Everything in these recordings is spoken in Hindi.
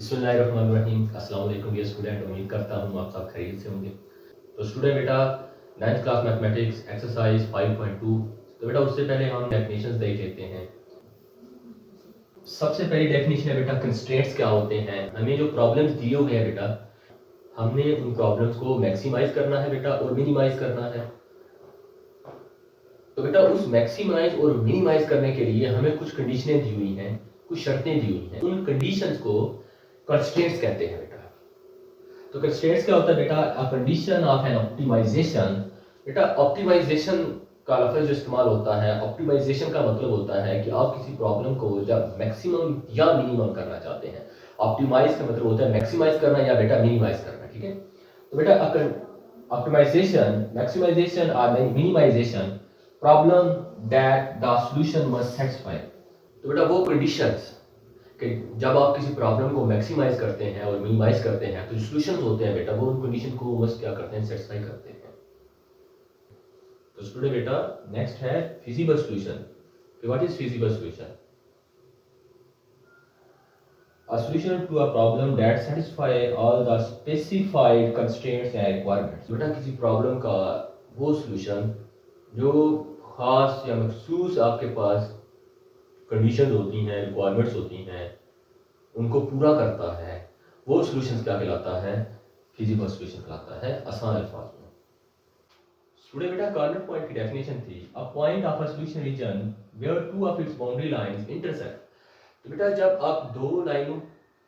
बिस्मिल्लाहिर्रहमानिर्रहीम। अस्सलाम वालेकुम डियर स्टूडेंट, उम्मीद करता हूँ आप सब खैरियत से होंगे। तो स्टूडेंट बेटा 9th क्लास मैथमेटिक्स एक्सरसाइज 5.2। तो बेटा उससे पहले हम डेफिनेशंस देख लेते हैं। सबसे पहली डेफिनेशन है बेटा कंस्ट्रेंट्स क्या होते हैं। हमें जो प्रॉब्लम्स दिए हुए हैं बेटा, हमने उन प्रॉब्लम्स को मैक्सिमाइज करना है बेटा और मिनिमाइज करना है। तो बेटा उस मैक्सिमाइज और मिनिमाइज करने के लिए हमें कुछ कंडीशनें दी हुई हैं, कुछ शर्तें दी हुई हैं। उन कंडीशंस को कंस्ट्रेंट्स कहते हैं बेटा। तो कंस्ट्रेंट्स क्या होता है बेटा? A condition of an optimization. बेटा ऑप्टिमाइजेशन का लफ्ज़ जो इस्तेमाल होता है, ऑप्टिमाइजेशन का मतलब होता है कि आप किसी प्रॉब्लम को जब मैक्सिमम या मिनिमम करना चाहते हैं। ऑप्टिमाइज का मतलब होता है मैक्सिमाइज करना या बेटा मिनिमाइज करना, ठीक है। तो बेटा ऑप्टिमाइजेशन, मैक्सिमाइजेशन और minimization problem that the solution must satisfy. तो बेटा वो कंडीशंस कि जब आप किसी प्रॉब्लम को मैक्सिमाइज करते हैं और मिनिमाइज करते हैं तो जो सॉल्यूशंस होते हैं बेटा वो उन कंडीशन को मस्ट क्या करते हैं, सेटिस्फाई करते हैं। तो स्टूडेंट बेटा नेक्स्ट है feasible solution. What is feasible solution? A solution to a problem that satisfy all the specified constraints and requirements। बेटा किसी प्रॉब्लम का वो सॉल्यूशन जो खास या मखसूस आपके पास कंडीशंस होती हैं, रिक्वायरमेंट्स होती हैं, उनको पूरा करता है, वो सॉल्यूशन क्या कहलाता है? फिजिबल सॉल्यूशन कहलाता है, आसान अल्फाज में। स्टूडेंट बेटा कॉर्नर पॉइंट की डेफिनेशन थी a point of a solution region where two of its boundary lines intersect. तो बेटा जब आप दो लाइनों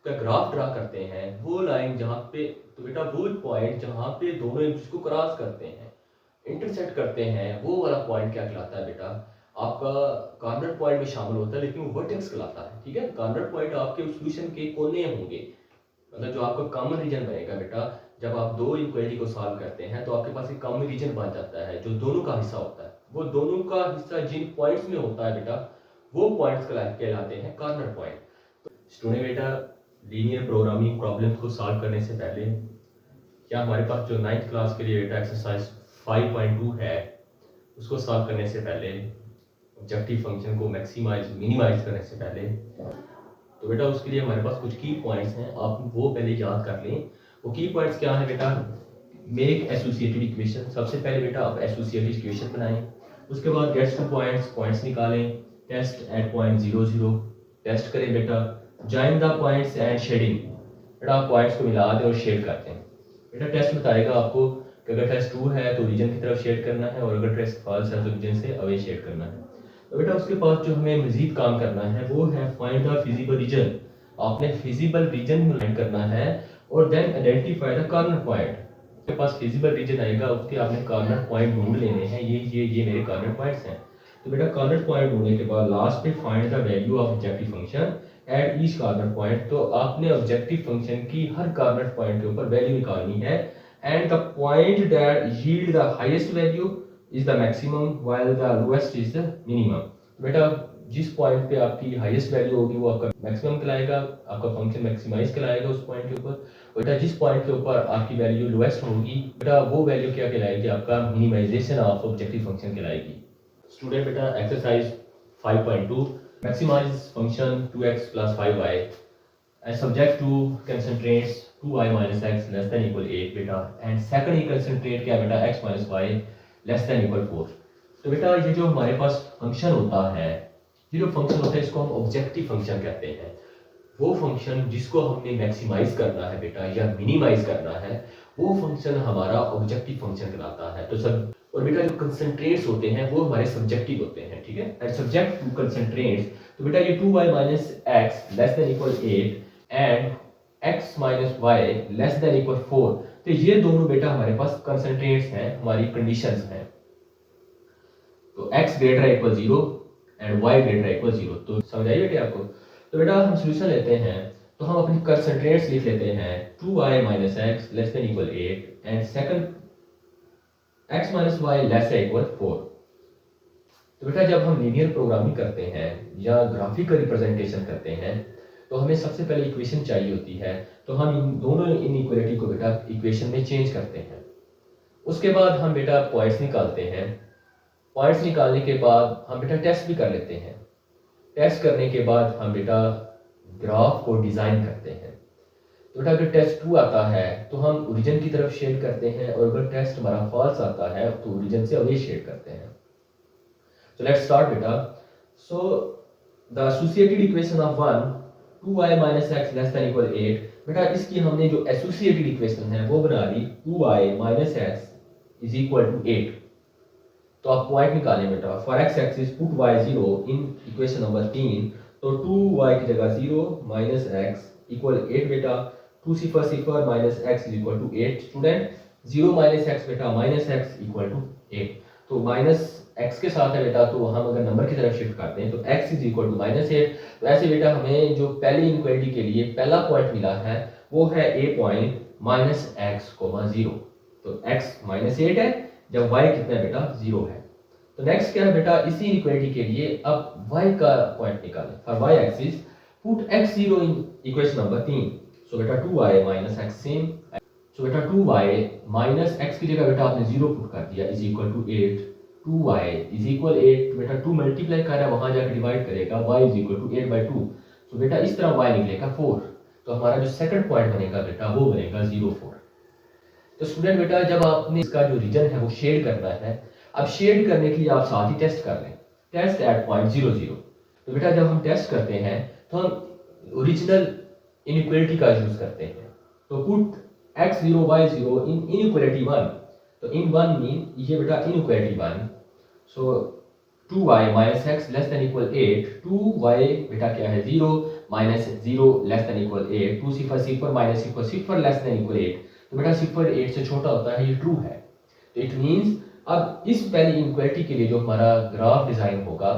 का ग्राफ ड्रा करते हैं, वो लाइन जहाँ पे, तो बेटा वो पॉइंट जहाँ पे दोनों एक दूसरे को क्रॉस करते हैं, इंटरसेक्ट करते हैं, वो वाला पॉइंट क्या कहलाता है बेटा? आपका कॉर्नर पॉइंट में शामिल होता है, लेकिन वो वर्टेक्स कहलाता है, ठीक है। कॉर्नर पॉइंट आपके सॉल्यूशन के कोने होंगे, मतलब जो आपका कॉमन रीजन बनेगा बेटा। जब आप दो इक्वेलिटी को सॉल्व करते हैं तो आपके पास एक कॉमन रीजन बन जाता है जो दोनों का हिस्सा होता है। वो दोनों का हिस्सा जिन पॉइंट्स में होता है बेटा, वो पॉइंट्स कहलाते हैं कॉर्नर पॉइंट। स्टूडेंट बेटा लीनियर प्रोग्रामिंग प्रॉब्लम्स को सॉल्व करने से पहले क्या हमारे पास जो 9th क्लास के लिए बेटा एक्सरसाइज 5.2 है, उसको सॉल्व करने से पहले, ऑब्जेक्टिव फंक्शन को मैक्सिमाइज मिनिमाइज करने से पहले, तो बेटा उसके लिए हमारे पास कुछ की पॉइंट्स हैं, आप वो पहले याद कर लें। वो की पॉइंट्स क्या है बेटा? Make associated equation. सबसे पहले बेटा आप एसोसिएटेड इक्वेशन बनाएं, उसके बाद गेट्स टू पॉइंट्स निकालें, टेस्ट एट पॉइंट 0 0, टेस्ट करें बेटा, join the points and shading. बेटा आप पॉइंट्स को मिला दें और शेड करते हैं। बेटा टेस्ट बताएगा आपको कि अगर टेस्ट ट्रू है तो रीजन की तरफ शेड करना है, और अगर टेस्ट फॉल्स है तो रीजन से अवे शेड करना है। तो बेटा उसके पास जो हमें मजीद काम करना है वो है फाइंड द फिजिबल रीजन। आपने फिजिबल रीजन फाइंड करना है और then identify the corner point. आपके पास फिजिबल रीजन आएगा, उसके आपने कॉर्नर पॉइंट ढूंढ लेने हैं। ये मेरे कॉर्नर पॉइंट्स हैं। तो बेटा कॉर्नर पॉइंट ढूंढने के बाद लास्ट पे find the value of objective function at each corner point. तो आपने ऑब्जेक्टिव फंक्शन की हर कॉर्नर पॉइंट के ऊपर वैल्यू निकालनी है, and the point that yield the highest value is the maximum while the lowest is the minimum. बेटा जिस पॉइंट पे आपकी हाईएस्ट वैल्यू होगी वो आपका मैक्सिमम कहलाएगा, आपका फंक्शन मैक्सिमाइज कहलाएगा उस पॉइंट के ऊपर। बेटा जिस पॉइंट के ऊपर आपकी वैल्यू लोएस्ट होगी बेटा वो वैल्यू क्या कहलाएगी? आपका मिनिमाइजेशन ऑफ ऑब्जेक्टिव फंक्शन कहलाएगी। स्टूडेंट बेटा exercise 5.2 maximize function 2x + 5y and subject to constraints 2y - x less than equal 8 बेटा, एंड सेकंड ही कंस्ट्रेंट क्या बेटा? x - y less than equal 4। तो बेटा ये जो हमारे पास फंक्शन होता है, ये जो फंक्शन होता है इसको हम ऑब्जेक्टिव फंक्शन कहते हैं। वो फंक्शन जिसको हमने मैक्सिमाइज करना है बेटा या मिनिमाइज करना है, वो फंक्शन हमारा ऑब्जेक्टिव फंक्शन कहलाता है। तो सब और बेटा जो कंसंट्रेट्स होते हैं वो हमारे सब्जेक्टिव होते हैं, ठीक है। एंड सब्जेक्ट टू कंसंट्रेट्स, तो बेटा ये 2y - x less than equal 8 and x - y less than equal 4। तो ये दोनों बेटा हमारे पास कंसंट्रेट्स हैं, हमारी कंडीशंस हैं। तो x greater equal 0 and y greater equal 0। तो समझ आई बेटे आपको? तो बेटा हम सॉल्यूशन लेते हैं, तो हम अपनी कंसंट्रेट्स लिख लेते हैं 2y - x less than equal 8 and second x - y less than equal 4। तो बेटा जब हम लीनियर प्रोग्रामिंग करते हैं या ग्राफिकल रिप्रेजेंटेशन करते हैं तो हमें सबसे पहले इक्वेशन चाहिए होती है। तो हम इन दोनों इनइक्वालिटी को बेटा इक्वेशन में चेंज करते हैं। उसके बाद हम बेटा पॉइंट्स निकालते हैं। पॉइंट्स निकालने के बाद हम बेटा टेस्ट भी कर लेते हैं। टेस्ट करने के बाद हम बेटा ग्राफ को डिज़ाइन करते हैं। तो बेटा अगर टेस्ट ट्रू आता है तो हम ओरिजिन की तरफ शेड करते हैं, और अगर टेस्ट हमारा फॉल्स आता है तो ओरिजिन से अवे शेड करते हैं। So let's start beta. So the associated equation of 1 2y minus x less than equal 8, बेटा इसकी हमने जो एसोसिएटेड इक्वेशन है वो बना ली 2y minus x is equal to 8। तो आप पॉइंट निकालें बेटा, for x axis put y 0 in equation number 3, तो 2y की जगह 0 माइनस x इक्वल 8 बेटा, 2 सिफर सिफर minus x is equal to 8 student, 0 minus x बेटा माइनस x इक्वल टू 8। तो माइनस x के साथ है बेटा, तो हम अगर नंबर की तरफ शिफ्ट करते हैं तो x is equal to minus 8। तो ऐसे बेटा हमें जो पहली इनक्वालिटी के लिए पहला पॉइंट मिला है वो है a point minus x comma 0। तो x माइनस 8 है जब y कितना है बेटा 0 है। तो नेक्स्ट क्या है बेटा, इसी इक्वेलिटी के लिए अब y का पॉइंट निकालें। For y axis put x0 in equation number 3, सो बेटा 2y माइनस x सेम। सो बेटा 2y माइनस x की जगह बेटा आपने 0 पुट कर दिया is equal to 8, 2y is equal 8, बेटा 2 मल्टीप्लाई कर रहा है वहां जाकर डिवाइड करेगा, y इज इक्वल टू 8/2। सो बेटा इस तरह y निकलेगा 4। तो हमारा जो सेकंड पॉइंट बनेगा बेटा वो बनेगा 0 4। तो स्टूडेंट बेटा जब आपने इसका जो रीजन है वो शेड करना है, अब शेड करने के लिए आप साथ ही टेस्ट कर लें, टेस्ट एट पॉइंट 0 0। तो बेटा जब हम टेस्ट करते हैं तो हम ओरिजिनल इनइक्वालिटी का यूज करते हैं। तो put x0 y0 in inequality 1, तो इन 1 मीन ये बेटा इनइक्वालिटी 1, सो 2y minus x less than equal 8, 2y बेटा क्या है 0 माइनस 0 लेस देन इक्वल 8, 2 सिफर सिफर माइनस सिफर सिफर लेस देन इक्वल 8। तो बेटा सिफर 8 से छोटा होता है, ये ट्रू है। तो इट मींस अब इस पहली इनक्वालिटी के लिए जो हमारा ग्राफ डिजाइन होगा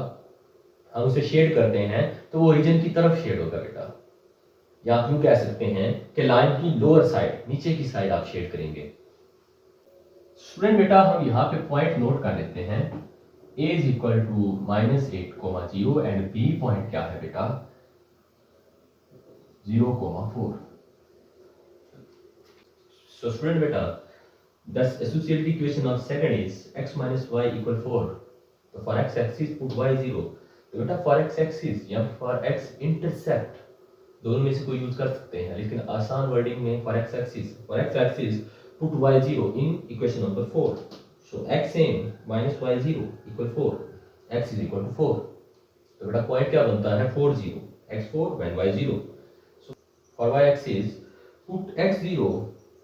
हम उसे शेड करते हैं तो वो ओरिजिन की तरफ शेड होगा बेटा, या आप यूं कह सकते हैं कि लाइन की लोअर साइड नीचे की साइड आप शेड करेंगे। स्टूडेंट बेटा हम यहाँ पे पॉइंट नोट कर लेते हैं, a is equal to minus 8,0 and b point क्या है बेटा 0,4। So student beta, thus associated equation of second is x minus y equal 4. तो for x axis put y 0। तो बेटा for x axis या for x intercept दोनों में से कोई यूज कर सकते हैं, लेकिन आसान वर्डिंग में for x axis put y 0 in equation number 4. So x in minus y 0 equal 4, x is equal to 4। तो बेटा पॉइंट क्या बनता है 4 0, x 4 when y 0। So for y axis put x 0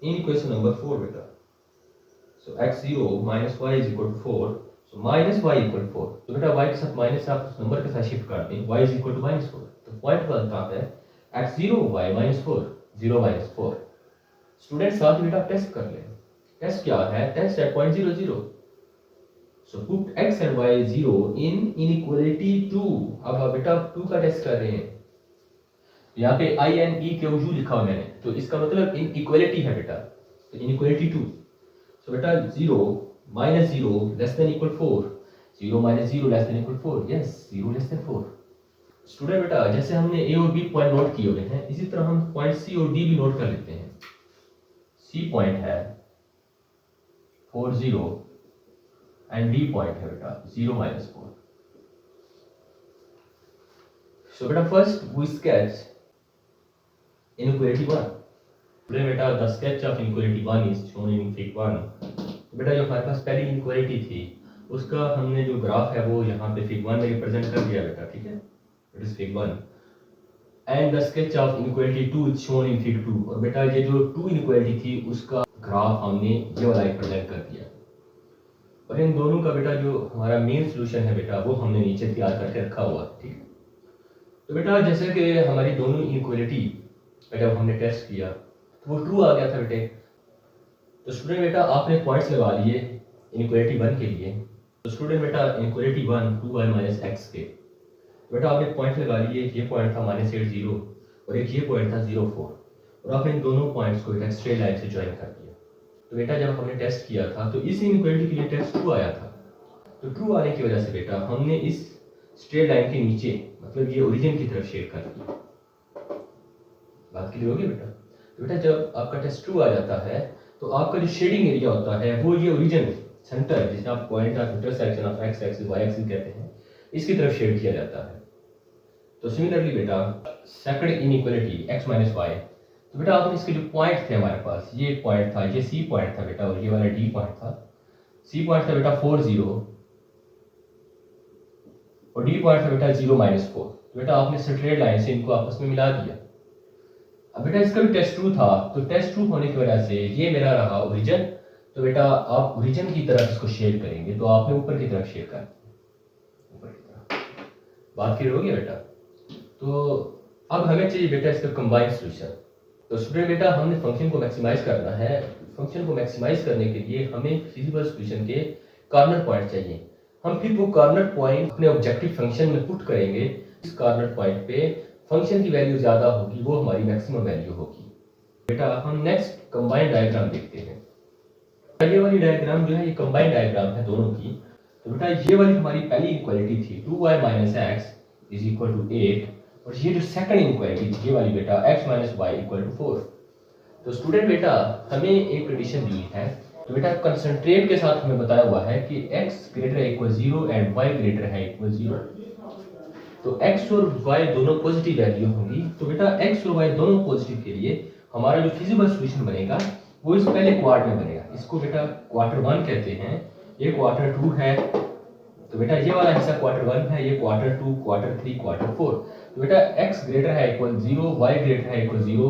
in equation number 4 beta, so x0 minus y is equal to 4, so minus y equal to 4। तो बेटा y के साथ माइनस आप उस नंबर के साथ शिफ्ट कर दें, y is equal to minus 4। तो पॉइंट बनता है x0 y minus 4 0 minus 4। Student साथ ही बेटा टेस्ट कर लें, टेस्ट क्या है, test at point 0 0। So put x and y 0 in inequality 2। अब बेटा 2 का टेस्ट कर रहे हैं, यहाँ पे i n e q u लिखा हुआ मैंने, तो इसका मतलब इन इक्वलिटी है बेटा, तो इनइक्वालिटी 2। सो बेटा 0 minus 0 less than equal 4, 0 minus 0 less than equal 4, yes 0 less than 4। Student बेटा जैसे हमने a और b पॉइंट नोट किए हुए हैं, इसी तरह हम पॉइंट c और d भी नोट कर लेते हैं। c पॉइंट है 4 0 एंड d पॉइंट है बेटा 0 माइनस 4। सो बेटा first we sketch inequality 1। Today बेटा the sketch of inequality 1 is shown in fig 1। बेटा जो हमारे पास पहली inequality थी उसका हमने जो ग्राफ है वो यहाँ पे fig 1 में रिप्रेजेंट कर दिया बेटा, ठीक है, it is fig 1। And the sketch of inequality 2 is shown in fig 2। और बेटा ये जो 2 inequality थी उसका ग्राफ हमने ये वाला रिप्रेजेंट कर दिया, और इन दोनों का बेटा जो हमारा मेन सोल्यूशन है बेटा वो हमने नीचे तैयार करके रखा हुआ, ठीक है। तो बेटा जैसे कि हमारी दोनों इनइक्वालिटी बेटा हमने टेस्ट किया तो वो ट्रू आ गया था बेटे। तो स्टूडेंट बेटा आपने पॉइंट्स लगा लिए इनइक्वालिटी 1 के लिए। तो स्टूडेंट बेटा इनइक्वालिटी 1 2y माइनस x के बेटा आपने पॉइंट लगा लिए, ये पॉइंट था माइनस 8 0 और एक ये पॉइंट था 0 4, और आपने इन दोनों पॉइंट्स को बेटा स्ट्रेट लाइन से ज्वाइन कर दिया। तो बेटा जब हमने टेस्ट किया था तो इस इनइक्वालिटी के लिए टेस्ट ट्रू आया था। तो ट्रू आने की वजह से बेटा हमने इस स्ट्रेट लाइन के नीचे मतलब ये ओरिजिन की तरफ शेड कर दिया। बात क्लियर होगी बेटा। तो बेटा जब आपका टेस्ट ट्रू आ जाता है तो आपका जो शेडिंग एरिया होता है वो ये ओरिजिन सेंटर जिसे आप point of intersection of X axis Y axis कहते हैं, इसकी तरफ शेड किया जाता है। तो सिमिलरली बेटा second inequality x minus Y, तो बेटा आपने इसके जो पॉइंट थे हमारे पास, ये एक पॉइंट था, ये सी पॉइंट था बेटा, और ये वाला डी पॉइंट था। सी पॉइंट था बेटा 4 0 और डी पॉइंट था बेटा 0 -4। तो बेटा आपने स्ट्रेट लाइन से इनको आपस में मिला दिया। अब बेटा इसका भी टेस्ट ट्रू था, तो टेस्ट ट्रू होने की वजह से ये मेरा रहा ओरिजिन। तो बेटा आप ओरिजिन की तरफ इसको शेड करेंगे, तो आपने ऊपर की तरफ शेड कर, ऊपर की तरफ। बात क्लियर होगी बेटा? तो अब हमें चाहिए बेटा इसका कंबाइंड सॉल्यूशन। तो स्टूडेंट बेटा हमने फंक्शन को मैक्सिमाइज करना है। फंक्शन को मैक्सिमाइज करने के लिए हमें फिजिबल सॉल्यूशन के कॉर्नर पॉइंट चाहिए। हम फिर वो कॉर्नर पॉइंट अपने ऑब्जेक्टिव फंक्शन में पुट करेंगे। इस कॉर्नर पॉइंट पे फंक्शन की वैल्यू ज्यादा होगी, वो हमारी मैक्सिमम वैल्यू होगी। बेटा हम नेक्स्ट कंबाइंड डायग्राम देखते हैं। ये वाली डायग्राम जो है ये कंबाइंड डायग्राम है दोनों की। तो बेटा ये वाली हमारी पहली इक्वालिटी थी 2y - x = 8, और ये जो सेकंड इक्वालिटी थी ये वाली बेटा x - y = 4। तो स्टूडेंट बेटा हमें एक कंडीशन दी है। तो बेटा कंसंट्रेट के साथ हमें बताया हुआ है कि x > 0 एंड y > 0। तो x और y दोनों पॉजिटिव वैल्यू होंगी। तो बेटा x और y दोनों पॉजिटिव के लिए हमारा जो फिजिबल सॉल्यूशन बनेगा वो इस पहले क्वार्टर में बनेगा। इसको बेटा क्वार्टर 1 कहते हैं, ये क्वार्टर 2 है। तो बेटा ये वाला हिस्सा क्वार्टर 1 है, ये क्वार्टर 2, क्वार्टर 3, क्वार्टर 4। तो बेटा x > 0, y > 0।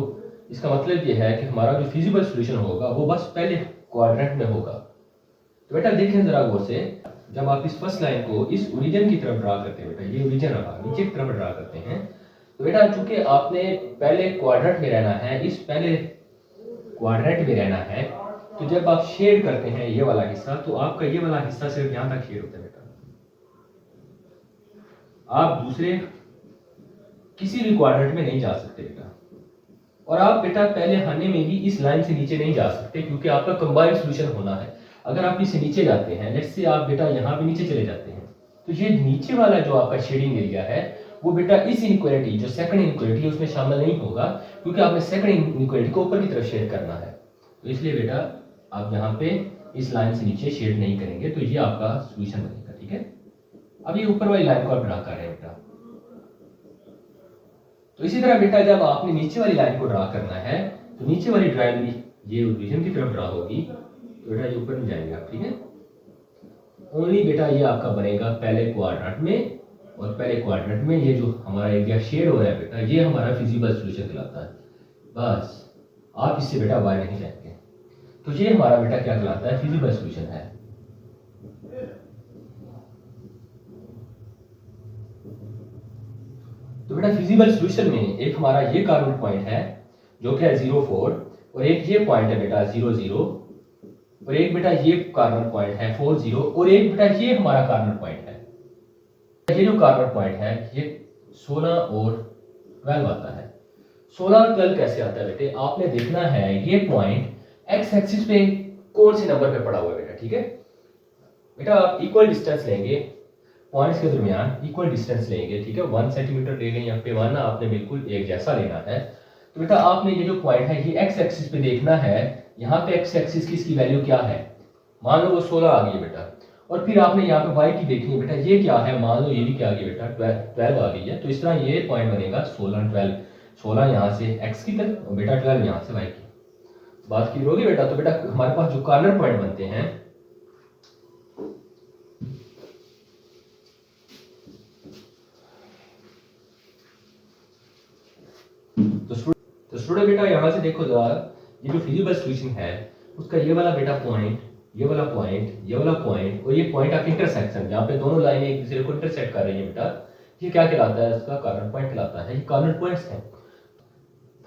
इसका मतलब ये है कि हमारा जो फिजिबल सॉल्यूशन होगा वो बस पहले क्वाड्रेंट में होगा। तो बेटा देखें जरा गौर से, जब आप इस फर्स्ट लाइन को इस ओरिजिन की तरफ ड्रा करते हैं, बेटा ये ओरिजिन रहा, नीचे की तरफ ड्रा करते हैं। तो बेटा चूंकि आपने पहले क्वाड्रेंट में रहना है, इस पहले क्वाड्रेंट में रहना है, तो जब आप शेड करते हैं ये वाला हिस्सा, तो आपका ये वाला हिस्सा सिर्फ यहां तक शेड होता है बेटा। आप दूसरे किसी भी क्वाड्रेंट में नहीं जा सकते बेटा। और आप बेटा पहले खाने में भी इस लाइन से नीचे नहीं जा सकते, क्योंकि आपका कंबाइंड सॉल्यूशन होना है। अगर आप इसे नीचे जाते हैं, लेट्स से आप बेटा यहाँ पे नीचे चले जाते हैं, तो ये नीचे वाला जो आपका शेडिंग एरिया है वो बेटा इस इनइक्वालिटी जो सेकंड इनइक्वालिटी है उसमें शामिल नहीं होगा, क्योंकि आपने सेकंड इनइक्वालिटी को ऊपर की तरफ शेड करना है। तो इसलिए बेटा आप यहाँ पे इस लाइन से नीचे शेड नहीं करेंगे, तो ये आपका सॉल्यूशन बनेगा। ठीक है, अब ये ऊपर वाली लाइन को आप ड्रा कर रहे हैं बेटा। तो इसी तरह बेटा जब आपने नीचे वाली लाइन को ड्रा करना है, तो नीचे वाली ड्राइंग भी ये ओरिजिन की तरफ ड्रा होगी, तो बेटा ये ऊपर नहीं जाएंगे आप। ठीक है, ओनली बेटा ये आपका बनेगा पहले क्वाड्रेंट में, और पहले क्वाड्रेंट में ये जो हमारा एरिया शेड हो रहा है बेटा, ये हमारा फिजिबल सॉल्यूशन कहलाता है। बस आप इससे बेटा बाहर नहीं जाएंगे। तो ये हमारा बेटा क्या कहलाता है? फिजिबल सॉल्यूशन है। तो बेटा फिजिबल सॉल्यूशन में एक हमारा ये कार्बन पॉइंट है जो कि है 0 4, और एक ये पॉइंट है बेटा 0 0, और एक बेटा ये कार्बन पॉइंट है 4 0, और एक बेटा ये हमारा कार्बन पॉइंट है। ये जो कार्बन पॉइंट है ये 16 और 12 आता है। 16 और 12 कैसे आता है बेटे? आपने देखना है ये पॉइंट एक्स एक्सिस पे कौन से नंबर पे पड़ा हुआ है बेटा। ठीक है बेटा, आप इक्वल डिस्टेंस लेंगे पॉइंट्स के दरमियान, इक्वल डिस्टेंस लेंगे। ठीक है, 1 सेंटीमीटर ले लें या पैमाना आपने बिल्कुल एक जैसा लेना है। तो बेटा आपने ये जो पॉइंट है ये एक्स एक्सिस पे देखना है। यहाँ पे एक्स एक्सिस की इसकी वैल्यू क्या है? मान लो वो 16 आ गई है बेटा, और फिर आपने यहाँ पे वाई की देखनी है बेटा, ये क्या है? मान लो ये भी क्या आ गई बेटा 12 आ गई है। तो इस तरह ये पॉइंट बनेगा 16 12, 16 यहाँ से एक्स की तरफ और बेटा 12 यहाँ से वाई की। बात क्लियर होगी बेटा? तो बेटा हमारे पास जो कॉर्नर पॉइंट बनते हैं, तो स्टूडेंट बेटा यहाँ से देखो जरा, ये जो फिजिबल सॉल्यूशन है उसका ये वाला बेटा पॉइंट, ये वाला पॉइंट, ये वाला पॉइंट और ये पॉइंट ऑफ इंटरसेक्शन, जहाँ पे दोनों लाइनें एक दूसरे को इंटरसेक्ट कर रही है बेटा, ये क्या कहलाता है? इसका कॉर्नर पॉइंट कहलाता है। ये कॉर्नर पॉइंट्स हैं।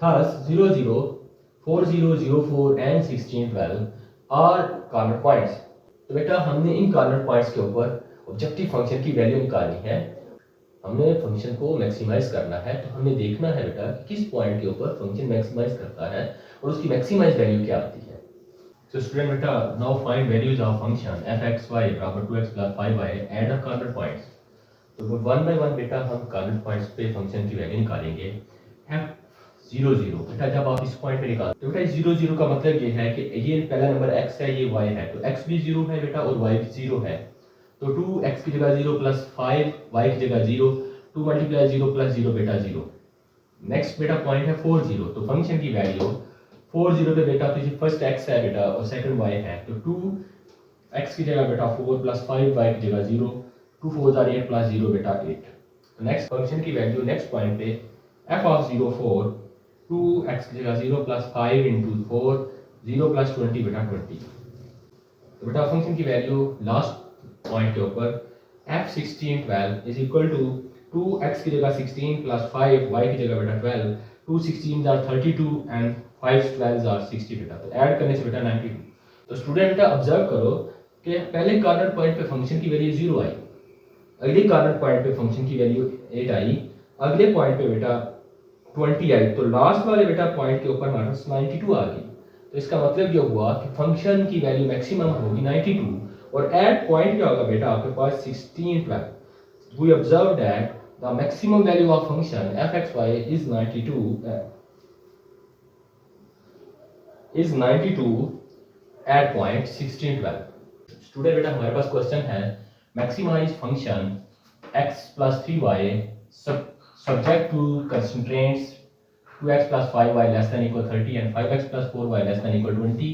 Thus 0 0, 4 0 0 4 and 16 12 are corner points। तो बेटा हमने इन कॉर्नर पॉइंट्स के ऊपर ऑब्जेक्टिव फंक्शन की वैल्यू निकालनी है। हमने फंक्शन को मैक्सिमाइज करना है, तो हमें देखना है बेटा किस पॉइंट के ऊपर फंक्शन मैक्सिमाइज करता है और उसकी मैक्सिमाइज वैल्यू क्या आती है। तो स्टूडेंट बेटा now find values of function fxy = 2x + 5y at the corner points. तो वन बाय वन बेटा हम कॉर्नर पॉइंट्स पे फंक्शन की वैल्यू निकालेंगे। f 0 0 बेटा जब आप इस पॉइंट पे निकालते हो बेटा 0 0 का मतलब ये है कि ये पहला नंबर x है, ये y है, तो x भी 0 है बेटा और y भी 0 है। तो 2x की जगह 0 + 5y की जगह 0, 2 × 0 + 0 बेटा 0। नेक्स्ट बेटा पॉइंट है 40, तो फंक्शन की वैल्यू 40 पे बेटा तो फर्स्ट x है बेटा और सेकंड y है, तो 2x की जगह बेटा 4 प्लस 5y की जगह 0, 2 4 8 प्लस 0 बेटा 8। तो नेक्स्ट फंक्शन की वैल्यू नेक्स्ट पॉइंट पे f ऑफ 0 4, 2x की जगह 0 प्लस 5 इंटू 4, 0 प्लस 20 बेटा 20। तो बेटा फंक्शन की वैल्यू लास्ट पॉइंट के ऊपर f 16 12 is equal to 2x की जगह 16 प्लस 5 y की जगह बेटा 12, 2 16 आर 32 एंड 5 12 आर 60 बेटा, तो ऐड करने से बेटा 92। तो स्टूडेंट बेटा ऑब्जर्व करो कि पहले कॉर्नर पॉइंट पे फंक्शन की वैल्यू 0 आई, अगले कॉर्नर पॉइंट पे फंक्शन की वैल्यू 8 आई, अगले पॉइंट पे बेटा 20 आई, तो लास्ट वाले बेटा पॉइंट के ऊपर माइनस 92 आ गई। तो इसका मतलब ये हुआ कि फंक्शन की वैल्यू मैक्सिमम होगी 92 और एट पॉइंट क्या होगा बेटा आपके पास 16 12। We observe that the maximum value of function fxy is 92 at point 16 12। Student बेटा हमारे पास क्वेश्चन है maximize function x plus 3y subject to constraints 2x plus 5y less than equal 30 and 5x plus 4y less than equal 20।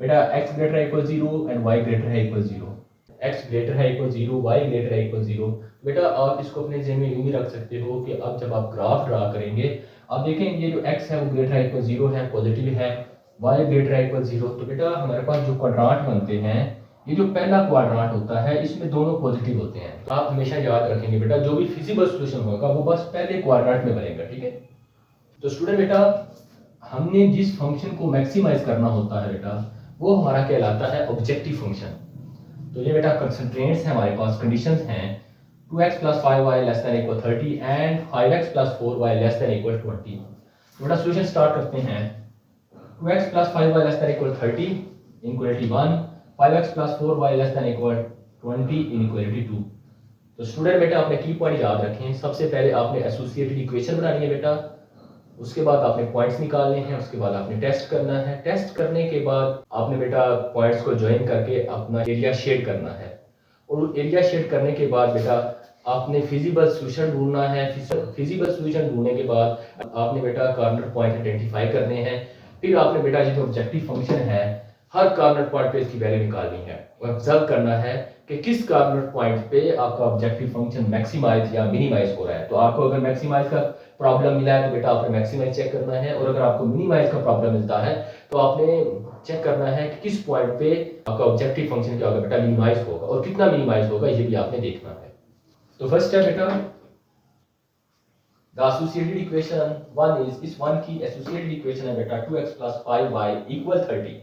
बेटा x greater है equal 0 and y greater है equal 0, x greater है equal 0, y greater है equal 0। बेटा आप इसको अपने ज़हन में यूं भी रख सकते हो कि अब जब आप ग्राफ ड्रा करेंगे आप देखें ये जो x है वो ग्रेटर है इक्वल 0 है, पॉजिटिव है, y ग्रेटर है इक्वल 0। तो बेटा हमारे पास जो क्वाड्रांट बनते हैं, ये जो पहला क्वाड्रांट होता है इसमें दोनों पॉजिटिव होते हैं। तो आप हमेशा याद रखेंगे बेटा जो भी फिजिबल सॉल्यूशन होगा वो बस पहले क्वाड्रांट में बनेगा, ठीक है। तो स्टूडेंट बेटा हमने जिस फंक्शन को मैक्सिमाइज करना होता है बेटा वो हमारा कहलाता है ऑब्जेक्टिव फंक्शन। तो ये बेटा कंस्ट्रेंट्स हैं हमारे पास, कंडीशंस हैं 2x plus 5y less than equal 30 and 5x plus 4y less than equal 20। तो बेटा सॉल्यूशन स्टार्ट करते हैं। 2x plus 5y less than equal 30 inequality 1, 5x plus 4y less than equal 20 inequality 2। तो स्टूडेंट बेटा आपने की पॉइंट याद रखें, सबसे पहले आपने एसोसिएटेड इक्वेशन बनानी है बेटा, उसके बाद आपने पॉइंट्स निकालने हैं, उसके बाद आपने टेस्ट करना है, टेस्ट करने के बाद आपने बेटा पॉइंट्स को ज्वाइन करके अपना एरिया शेड करना है और एरिया शेड करने के बाद बेटा आपने फिजिबल सॉल्यूशन ढूंढना है। फिजिबल सॉल्यूशन ढूंढने के बाद आपने बेटा कॉर्नर पॉइंट आइडेंटिफाई करने हैं, फिर आपने बेटा जो ऑब्जेक्टिव फंक्शन है हर कॉर्नर पॉइंट पे इसकी वैल्यू निकालनी है और ऑब्जर्व करना है कि किस कॉर्नर पॉइंट पे आपका ऑब्जेक्टिव फंक्शन मैक्सिमाइज या मिनिमाइज हो रहा है। तो आपको अगर मैक्सिमाइज का प्रॉब्लम मिला है तो बेटा आपने मैक्सिमाइज चेक करना है, और अगर आपको मिनिमाइज का प्रॉब्लम मिलता है तो आपने चेक करना है कि किस पॉइंट पे आपका ऑब्जेक्टिव फंक्शन क्या होगा बेटा मिनिमाइज होगा और कितना मिनिमाइज होगा ये भी आपने देखना है। तो फर्स्ट है बेटा द एसोसिएटेड इक्वेशन 1 इज, इस 1 की एसोसिएटेड इक्वेशन है बेटा 2x plus 5y equal 30।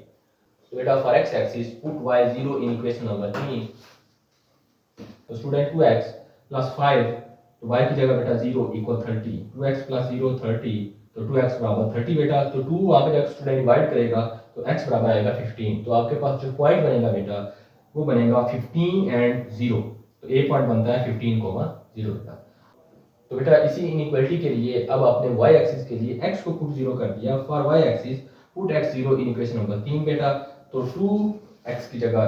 तो बेटा for x axis put y 0 in equation number 3। तो स्टूडेंट 2x plus 5 तो y की जगह बेटा 0 इक्वल 30, 2x plus 0 30, तो 2x बराबर 30 बेटा। तो 2 वहाँ पे जब स्टूडेंट डिवाइड करेगा तो x बराबर आएगा 15। तो आपके पास जो पॉइंट बनेगा बेटा वो बनेगा 15 एंड 0, तो ए पॉइंट बनता है 15,0 बेटा। तो बेटा इसी इनइक्वालिटी के लिए अब आपने y एक्सिस के लिए x को पुट 0 कर दिया, for y axis put x 0 in equation number 3 बेटा। तो 2x की जगह,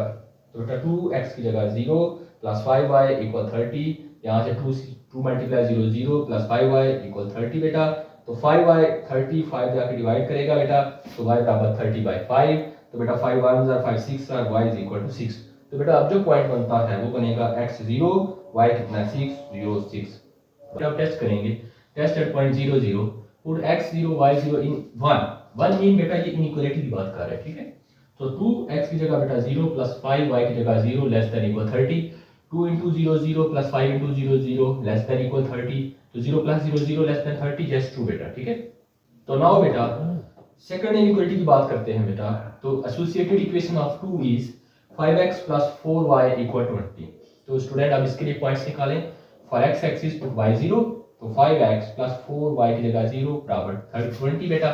तो बेटा 2x की जगह 0 प्लस 5y इक्वल 30, यहाँ से 2 मल्टीप्लाई 0 0 प्लस 5y इक्वल 30 बेटा। तो 5y 30 5 जाके डिवाइड करेगा बेटा तो y बराबर 30/5। तो बेटा 5 1 5 6 और y इज इक्वल टू 6। तो बेटा अब जो पॉइंट बनता है वो बनेगा x 0, y कितना 6 0 6। तो अब टेस्ट करेंगे, test at point 0 0, put x 0 y 0 in 1 mean बेटा ये इनइक्वालिटी की बात कर रहा है, ठीक है। तो 2x की जगह बेटा 0 प्लस 5y की जगह 0 less than equal 30, 2 into 0 0 plus 5 into 0 0 less than equal 30, तो 0 plus 0 0 less than 30, yes true बेटा, ठीक है। तो नाउ बेटा सेकंड इनइक्वालिटी की बात करते हैं बेटा। तो associated equation of 2 is 5x plus 4y equal 20। तो स्टूडेंट अब इसके लिए पॉइंट्स निकालें। For x axis put y 0, तो 5x प्लस 4y की जगह 0 बराबर 20 बेटा।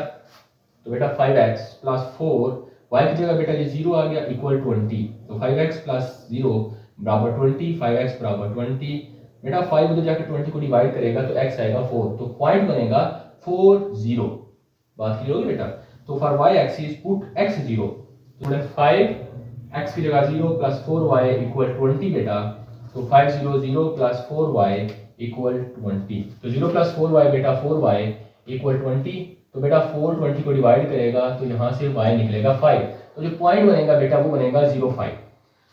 तो बेटा 5x प्लस 4 y की जगह बेटा ये 0 आ गया इक्वल 20, तो 5x प्लस 0 बराबर 20, 5x बराबर 20 बेटा। 5 उधर जाकर 20 को डिवाइड करेगा तो x आएगा 4, तो पॉइंट बनेगा 4 0। बात क्लियर होगी बेटा। तो for y axis put x 0, तो 5x की जगह 0 प्लस 4y इक्वल 20 बेटा। तो 5 0 0 प्लस 4y इक्वल 20, तो 0 प्लस 4y बेटा 4y इक्वल 20, तो बेटा 4 20 को डिवाइड करेगा तो यहाँ से y निकलेगा 5, तो जो पॉइंट बनेगा बेटा वो बनेगा 0.5।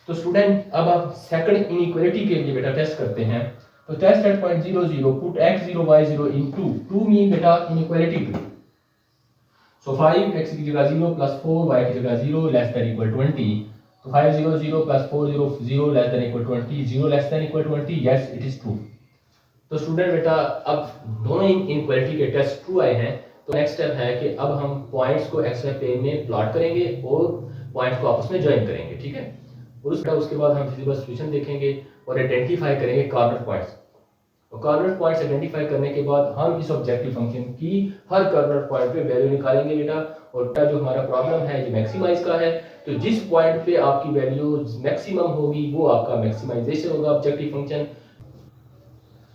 तो स्टूडेंट अब आप सेकंड इनइक्वालिटी के लिए बेटा टेस्ट करते हैं, तो test at point 0 0 put x0 y0 in 2 mean बेटा इनइक्वालिटी 2, सो 5 x की जगह 0 प्लस 4 y की जगह 0 लेस देन इक्वल 20, तो 5 0 0 plus 4 0 0 less than equal 20, 0 less than equal 20, yes it is true. तो स्टूडेंट बेटा अब दोनों इनइक्वालिटी के टेस्ट ट्रू आए हैं, तो नेक्स्ट स्टेप है कि अब हम पॉइंट्स को एक्सवाई प्लेन में प्लॉट करेंगे और पॉइंट्स को आपस में ज्वाइन करेंगे, ठीक है। और उसके बाद हम फिजिकल सॉल्यूशन देखेंगे और आइडेंटिफाई करेंगे कॉर्नर पॉइंट्स। तो कॉर्नर पॉइंट्स आइडेंटिफाई करने के बाद हम इस ऑब्जेक्टिव फंक्शन की हर कॉर्नर पॉइंट पे वैल्यू निकालेंगे बेटा, और बेटा जो हमारा प्रॉब्लम है ये मैक्सिमाइज का है, तो जिस पॉइंट पे आपकी वैल्यू मैक्सिमम होगी वो आपका मैक्सिमाइजेशन होगा ऑब्जेक्टिव फंक्शन।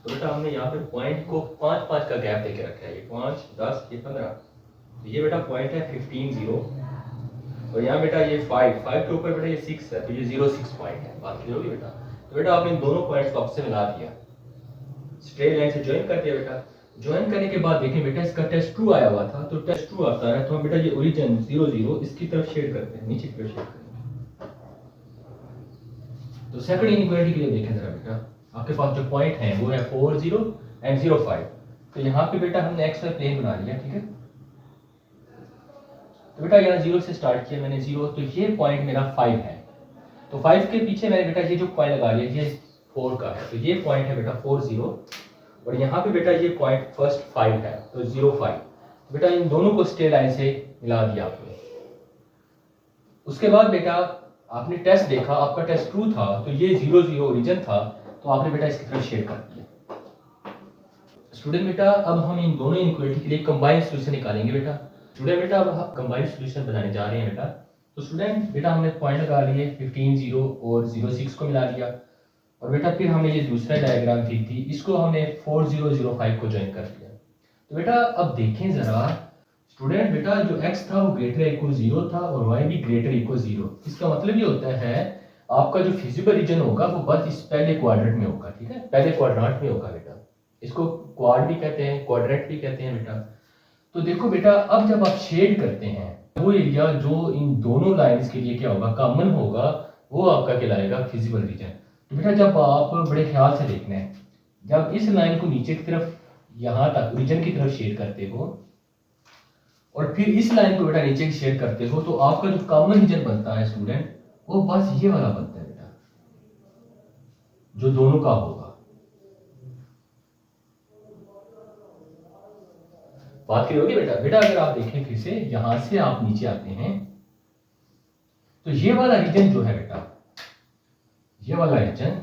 तो बेटा हमने यहाँ पे पॉइंट को 5 5 का गैप देके रखा है, ये 5 10 ये 15, तो ये बेटा पॉइंट है 15 0, और यहाँ बेटा ये 5 5 के ऊपर बेटा ये 6 है, तो ये 0 6 पॉइंट है, बात क्लियर होगी बेटा। तो बेटा आपने दोनों पॉइंट्स को आपसे मिला दिया, स्ट्रेट लाइन से ज्वाइन कर दिया बेटा। ज्वाइन करने के बाद देखें बेटा इसका टेस्ट ट्रू आया हुआ था, तो टेस्ट ट्रू आता है तो हम बेटा ये ओरिजिन 0 0 इसकी तरफ शेड करते हैं, नीचे की तरफ शेड करेंगे। तो सेकंड इनइक्वालिटी के लिए देखें जरा बेटा, आपके पास जो पॉइंट है वो है 4 0 एंड 0 5, तो यहाँ पे बेटा हमने एक्स वाई प्लेन बना लिया, ठीक है। तो बेटा यहाँ 0 से स्टार्ट किया मैंने 0, तो ये पॉइंट मेरा 5 है, तो 5 के पीछे मैंने बेटा ये जो पॉइंट लगा लिया ये 4 का है, तो ये पॉइंट है बेटा 4 0, और यहाँ पे बेटा ये पॉइंट फर्स्ट 5 है, तो 0 5, तो बेटा इन दोनों को स्ट्रेट लाइन से मिला दिया आपने। उसके बाद बेटा आपने टेस्ट देखा, आपका टेस्ट ट्रू था, तो ये 0 0 ओरिजिन था, तो आपने बेटा इसकी तरफ शेड कर दिया। स्टूडेंट बेटा अब हम इन दोनों इनइक्वालिटी के लिए कंबाइंड सॉल्यूशन निकालेंगे बेटा। स्टूडेंट बेटा अब हम कंबाइंड सॉल्यूशन बनाने जा रहे हैं बेटा। तो स्टूडेंट बेटा हमने पॉइंट लगा लिए 15 0 और 0 6 को मिला दिया, और बेटा फिर हमने ये दूसरा डायग्राम दी थी, इसको हमने 4 0 0 5 को ज्वाइन कर दिया। तो बेटा अब देखें जरा स्टूडेंट, बेटा जो x था वो ग्रेटर इक्वल 0 था और y भी ग्रेटर इक्वल 0, इसका मतलब ये होता है आपका जो फिजिबल रीजन होगा वो बस इस पहले क्वाड्रेंट में होगा, ठीक है, पहले क्वाड्रेंट में होगा बेटा, इसको क्वाड भी कहते हैं, क्वाड्रेंट भी कहते हैं बेटा। तो देखो बेटा अब जब आप शेड करते हैं वो एरिया जो इन दोनों लाइंस के लिए क्या होगा, कॉमन होगा, वो आपका कहलाएगा फिजिबल रीजन। तो बेटा जब आप बड़े ख्याल से देखना है, जब इस लाइन को नीचे की तरफ यहाँ तक रीजन की तरफ शेड करते हो और फिर इस लाइन को बेटा नीचे की शेड करते हो, तो आपका जो कॉमन रीजन बनता है स्टूडेंट वो बस ये वाला बनता है बेटा, जो दोनों का होगा। बात क्लियर होगी बेटा। बेटा अगर आप देखें फिर से यहां से आप नीचे आते हैं, तो ये वाला रीजन जो है बेटा, ये वाला रीजन,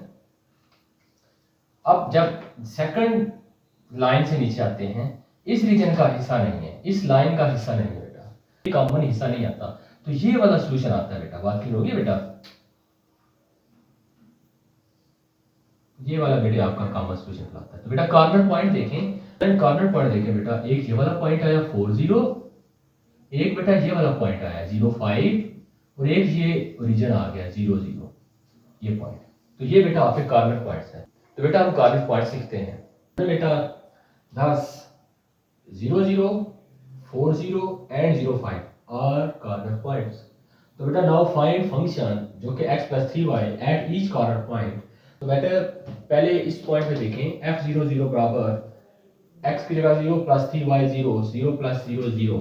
अब जब सेकंड लाइन से नीचे आते हैं इस रीजन का हिस्सा नहीं है, इस लाइन का हिस्सा नहीं है बेटा, ये कॉमन हिस्सा नहीं आता, तो ये वाला सॉल्यूशन आता है बेटा। बात क्लियर होगी बेटा, ये वाला बेटा आपका कॉमन सॉल्यूशन कहलाता है। तो बेटा कॉर्नर पॉइंट देखें, कॉर्नर पॉइंट देखें बेटा, एक ये वाला पॉइंट आया 4 0, एक बेटा ये वाला पॉइंट आया 0 5, और एक ये रीजन आ गया 0 0, ये पॉइंट। तो ये बेटा आपके कॉर्नर पॉइंट्स हैं। तो बेटा हम कॉर्नर पॉइंट्स लिखते हैं, तो बेटा 10 0 0 4 0 एंड 0 5 आर कॉर्नर पॉइंट्स। तो बेटा नाउ फाइंड फंक्शन जो कि x + 3y at each corner point. तो बेटा पहले इस पॉइंट पे देखें f0 0 बराबर x की जगह 0 + 3y 0 0 + 0 0।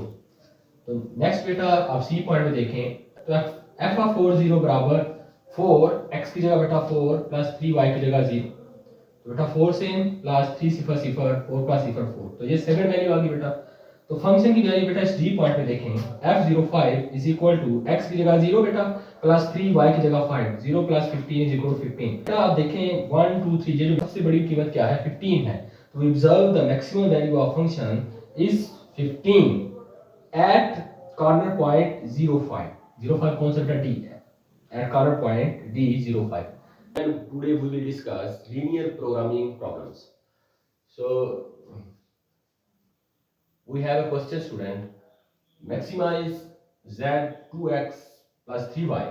तो नेक्स्ट बेटा आप सी पॉइंट में देखें, तो f4 0 बराबर 4 x की जगह बेटा 4 + 3y की जगह 0, तो बेटा 4 सेम प्लस 3 0 0 4 + 0 4, तो ये सेकंड वैल्यू आ गई बेटा। तो फंक्शन की वैल्यू बेटा इस डी पॉइंट पे देखें f05 = x की जगह 0 बेटा प्लस 3y की जगह 5, 0 + 15 = 15। बेटा आप देखें 1 2 3, ये जो सबसे बड़ी कीमत क्या है 15 है, तो we observe the maximum value of function is 15 at corner point 05 05 कौन सा बेटा D है, at corner point D 05। And today we will discuss linear programming problems. So we have a question student, maximize z 2x plus 3y।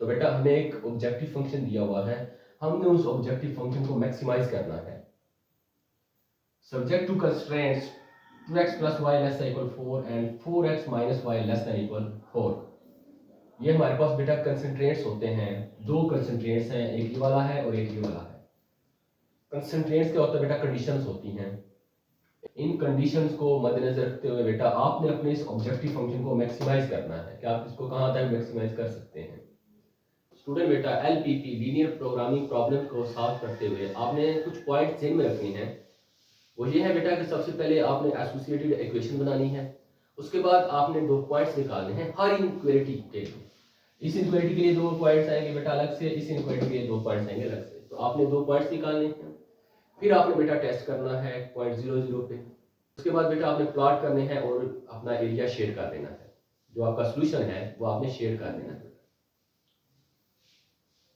तो बेटा हमें एक ऑब्जेक्टिव फंक्शन दिया हुआ है, हमने उस ऑब्जेक्टिव फंक्शन को मैक्सिमाइज करना है। Subject to constraints 2x plus Y less than equal 4 and 4x minus Y less than equal 4। ये हमारे पास बेटा कंसंट्रेट्स होते हैं, दो कंसंट्रेट्स हैं, एक ये वाला है और एक ये वाला है। कंसंट्रेट्स क्या होता है बेटा, कंडीशंस होती हैं। इन कंडीशंस को मद्देनजर रखते हुए बेटा आपने अपने इस ऑब्जेक्टिव फंक्शन को मैक्सिमाइज करना है कि आप इसको कहाँ तक मैक्सिमाइज कर सकते हैं। स्टूडेंट बेटा एलपीपी लीनियर प्रोग्रामिंग प्रॉब्लम को सॉल्व करते हुए आपने कुछ पॉइंट्स ध्यान में रखने हैं। वो ये है बेटा कि सबसे पहले आपने एसोसिएटेड इक्वेशन बनानी है, उसके बाद आपने दो पॉइंट्स निकालने हैं हर इनइक्वालिटी के लिए। इस इनइक्वालिटी के लिए दो पॉइंट्स आएंगे बेटा अलग से, इस इनइक्वालिटी के लिए दो पॉइंट्स आएंगे अलग से। तो आपने दो पॉइंट्स निकालने हैं, फिर आपने बेटा टेस्ट करना है पॉइंट 0 0 पे। उसके बाद बेटा आपने प्लॉट करने हैं और अपना एरिया शेयर कर देना है, जो आपका सोल्यूशन है वो आपने शेयर कर देना है।